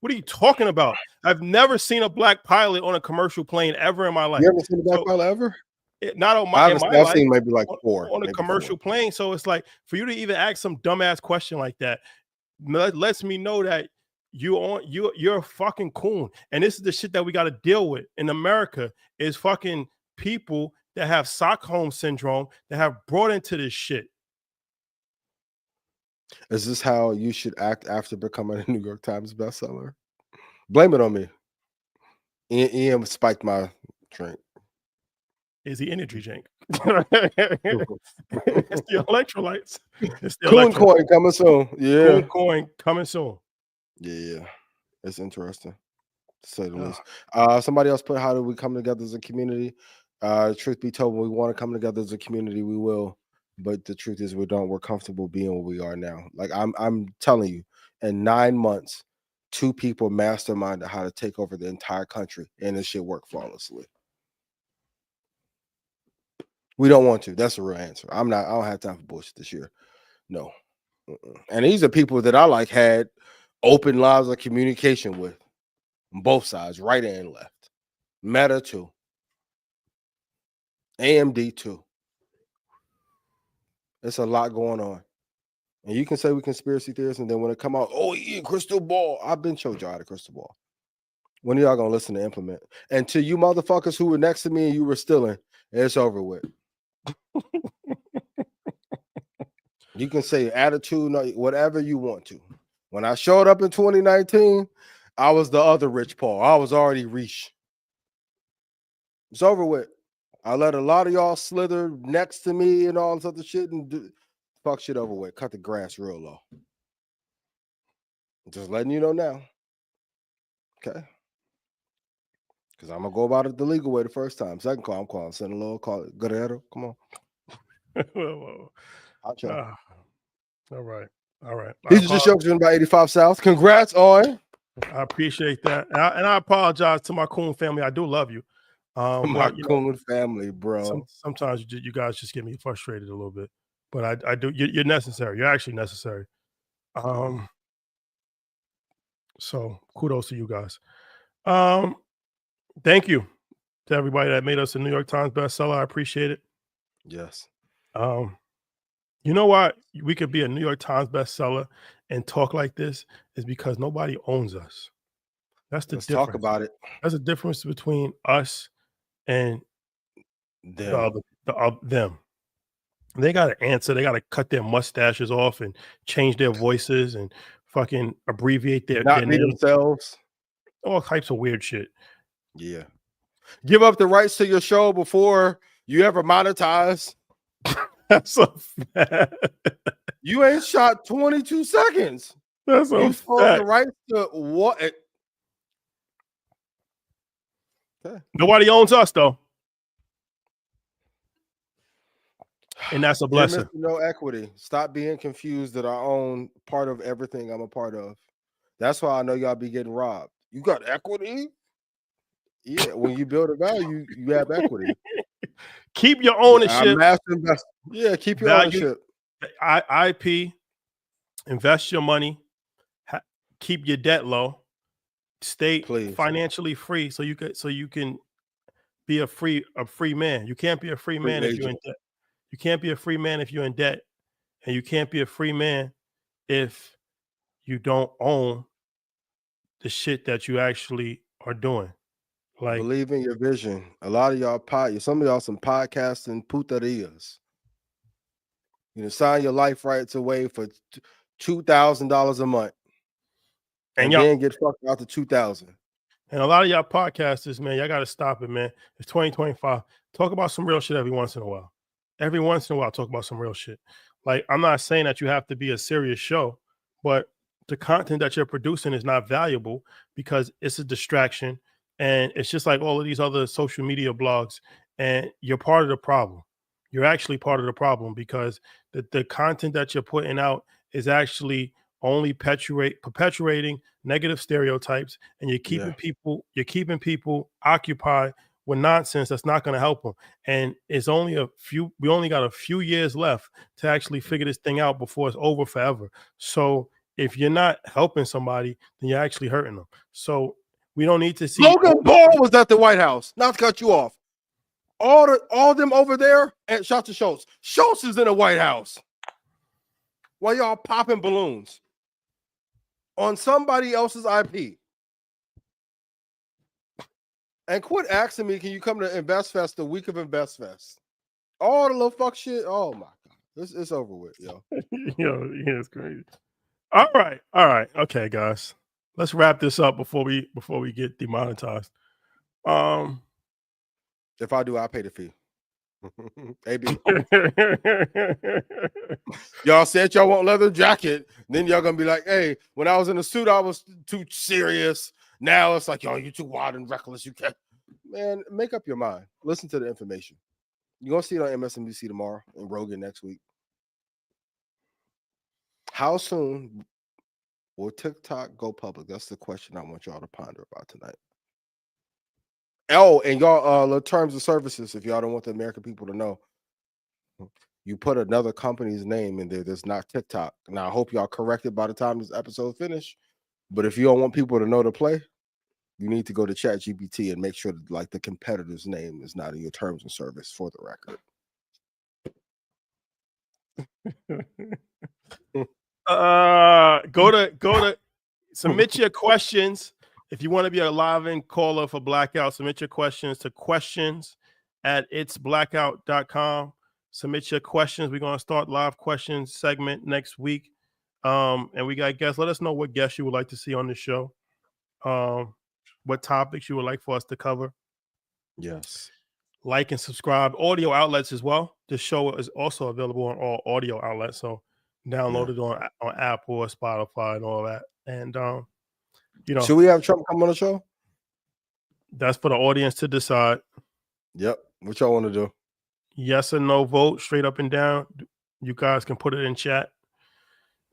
What are you talking about? I've never seen a black pilot on a commercial plane ever in my life. You ever seen a black pilot ever? Not on my, I've life, seen maybe like four on a commercial plane. So it's like for you to even ask some dumbass question like that lets me know that you're a fucking coon. And this is the shit that we got to deal with in America is fucking people that have Stockholm syndrome that have brought into this shit. Is this how you should act after becoming a New York Times bestseller? Blame it on me. Ian spiked my drink. Is the energy drink. It's the electrolytes. It's the Coon coin coming soon. Yeah. Coon coin coming soon. Yeah. It's interesting, to say the least. Somebody else put, how do we come together as a community? Truth be told, when we want to come together as a community, we will. But the truth is, we're comfortable being where we are now. Like I'm telling you, in 9 months, 2 people masterminded how to take over the entire country, and this shit worked flawlessly. We don't want to. That's the real answer. I don't have time for bullshit this year. No. And these are people that I like had open lines of communication with on both sides, right and left. Meta too. AMD too. There's a lot going on. And you can say we conspiracy theorists, and then when it come out, oh yeah, crystal ball. I've been showed y'all how to crystal ball. When are y'all gonna listen to implement? And to you motherfuckers who were next to me and you were stealing, it's over with. You can say attitude, whatever you want to. When I showed up in 2019, I was the other Rich Paul. I was already rich. It's over with. I let a lot of y'all slither next to me and all this other shit and fuck shit over with. Cut the grass real low. Just letting you know now. Okay. Because I'm going to go about it the legal way the first time. Second call, I'm calling. Send a little call. Good at it. Come on. Whoa. I'll check. All right. All right. These are just jokes about 85 South. Congrats on. I appreciate that. And I apologize to my coon family. I do love you. My coon family, bro. Sometimes you guys just get me frustrated a little bit. But I do. You're necessary. You're actually necessary. So kudos to you guys. Thank you to everybody that made us a New York Times bestseller. I appreciate it. Yes. You know why we could be a New York Times bestseller and talk like this is because nobody owns us. That's the difference. Talk about it. That's the difference between us and them. They got to answer. They got to cut their mustaches off and change their voices and fucking abbreviate their names. Themselves. All types of weird shit. Yeah. Give up the rights to your show before you ever monetize. That's a fact. You ain't shot 22 seconds. That's you supposed the rights to what? Okay. Nobody owns us though. And that's a blessing. No equity. Stop being confused that I own part of everything I'm a part of. That's why I know y'all be getting robbed. You got equity? Yeah, when you build a value, you have equity. Keep your ownership. Yeah, keep your ownership. IP, invest your money, keep your debt low, stay financially free so you can be a free man. You can't be a free man if you're in debt. You can't be a free man if you're in debt, and you can't be a free man if you don't own the shit that you actually are doing. Like, believe in your vision. A lot of y'all some of y'all some podcasting putarias. You know, sign your life rights away for $2,000 a month, and then get fucked out to $2,000. And a lot of y'all podcasters, man, y'all got to stop it, man. It's 2025. Talk about some real shit every once in a while. Every once in a while, talk about some real shit. Like, I'm not saying that you have to be a serious show, but the content that you're producing is not valuable because it's a distraction. And it's just like all of these other social media blogs. And you're part of the problem. You're actually part of the problem because the content that you're putting out is actually only perpetuating negative stereotypes, and you're keeping people occupied with nonsense that's not going to help them. And it's only we only got a few years left to actually figure this thing out before it's over forever. So if you're not helping somebody, then you're actually hurting them. So we don't need to see. Logan Paul was at the White House. Not to cut you off. All them over there and shout to Schultz. Schultz is in the White House. While y'all popping balloons on somebody else's IP. And quit asking me, can you come to InvestFest the week of InvestFest? All the little fuck shit. Oh my God. It's over with, yo. Yo, yeah, it's crazy. All right. Okay, guys. Let's wrap this up before we get demonetized. If I do, I'll pay the fee. AB. Y'all said y'all want leather jacket. Then y'all gonna be like, hey, when I was in a suit, I was too serious. Now it's like, yo, you too wild and reckless. You can't. Man, make up your mind. Listen to the information. You're gonna see it on MSNBC tomorrow and Rogan next week. How soon will TikTok go public? That's the question I want y'all to ponder about tonight. Oh, and y'all, terms of services, if y'all don't want the American people to know, you put another company's name in there that's not TikTok. Now, I hope y'all correct it by the time this episode finish. But if you don't want people to know to play, you need to go to ChatGPT and make sure that, like, the competitor's name is not in your terms of service for the record. Go to submit your questions. If you want to be a live-in caller for Blackout, submit your questions to questions@itsblackout.com. Submit your questions. We're gonna start live questions segment next week. And we got guests. Let us know what guests you would like to see on the show. What topics you would like for us to cover. Yes. Like and subscribe. Audio outlets as well. This show is also available on all audio outlets. So download it on Apple or Spotify and all that. And should we have Trump come on the show? That's for the audience to decide. Yep. What y'all want to do? Yes or no vote, straight up and down. You guys can put it in chat.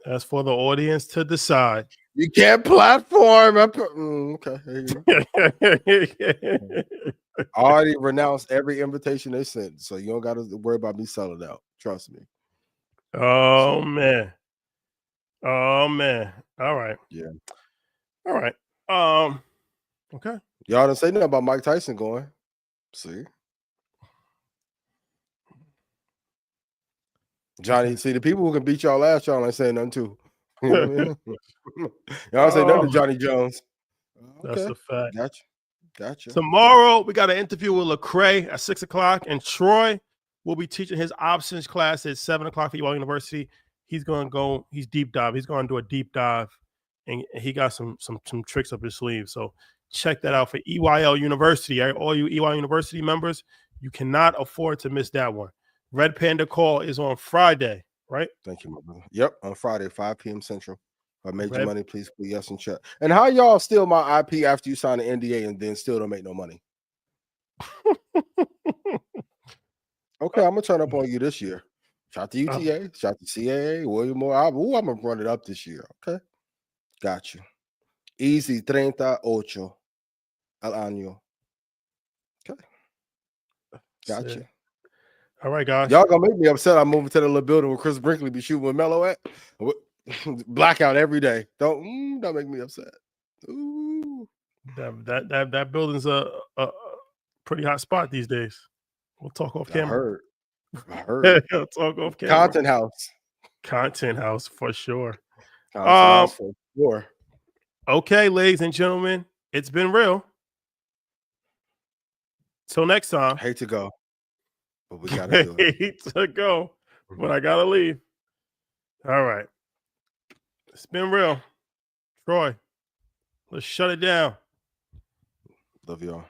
That's for the audience to decide. You can't platform. Okay. I already renounced every invitation they sent, so you don't got to worry about me selling out. Trust me. Oh man. All right. Yeah. All right. Okay. Y'all didn't say nothing about Mike Tyson going. See, Johnny. See, the people who can beat y'all ass, y'all ain't saying nothing too. You know what I mean? Y'all say nothing to Johnny Jones. That's a fact. Gotcha. Tomorrow we got an interview with Lecrae at 6:00, and Troy will be teaching his options class at 7:00 for Elon University. He's going to go. He's deep dive. He's going to do a deep dive, and he got some tricks up his sleeve. So check that out for EYL University. All you EYL University members, you cannot afford to miss that one. Red Panda Call is on Friday, right? Thank you, my brother. Yep, on Friday, 5 p.m. Central. If I made you money, please put yes in chat. And how y'all steal my IP after you sign an NDA and then still don't make no money? Okay, I'm gonna turn up on you this year. Shout to UTA, shout to CAA, William Moore. I'm gonna run it up this year. Okay, got you. Easy 38 al año. Okay, got you. All right, guys. Y'all gonna make me upset. I'm moving to the little building where Chris Brinkley be shooting with Mello at. Blackout every day. Don't make me upset. Ooh. That building's a pretty hot spot these days. We'll talk off camera. I heard. We'll talk off camera. Content house for sure. Content house for sure. Okay, ladies and gentlemen, it's been real. Till next time. Hate to go, but we gotta do it. Hate to go, but I gotta leave. All right. It's been real. Troy, let's shut it down. Love y'all.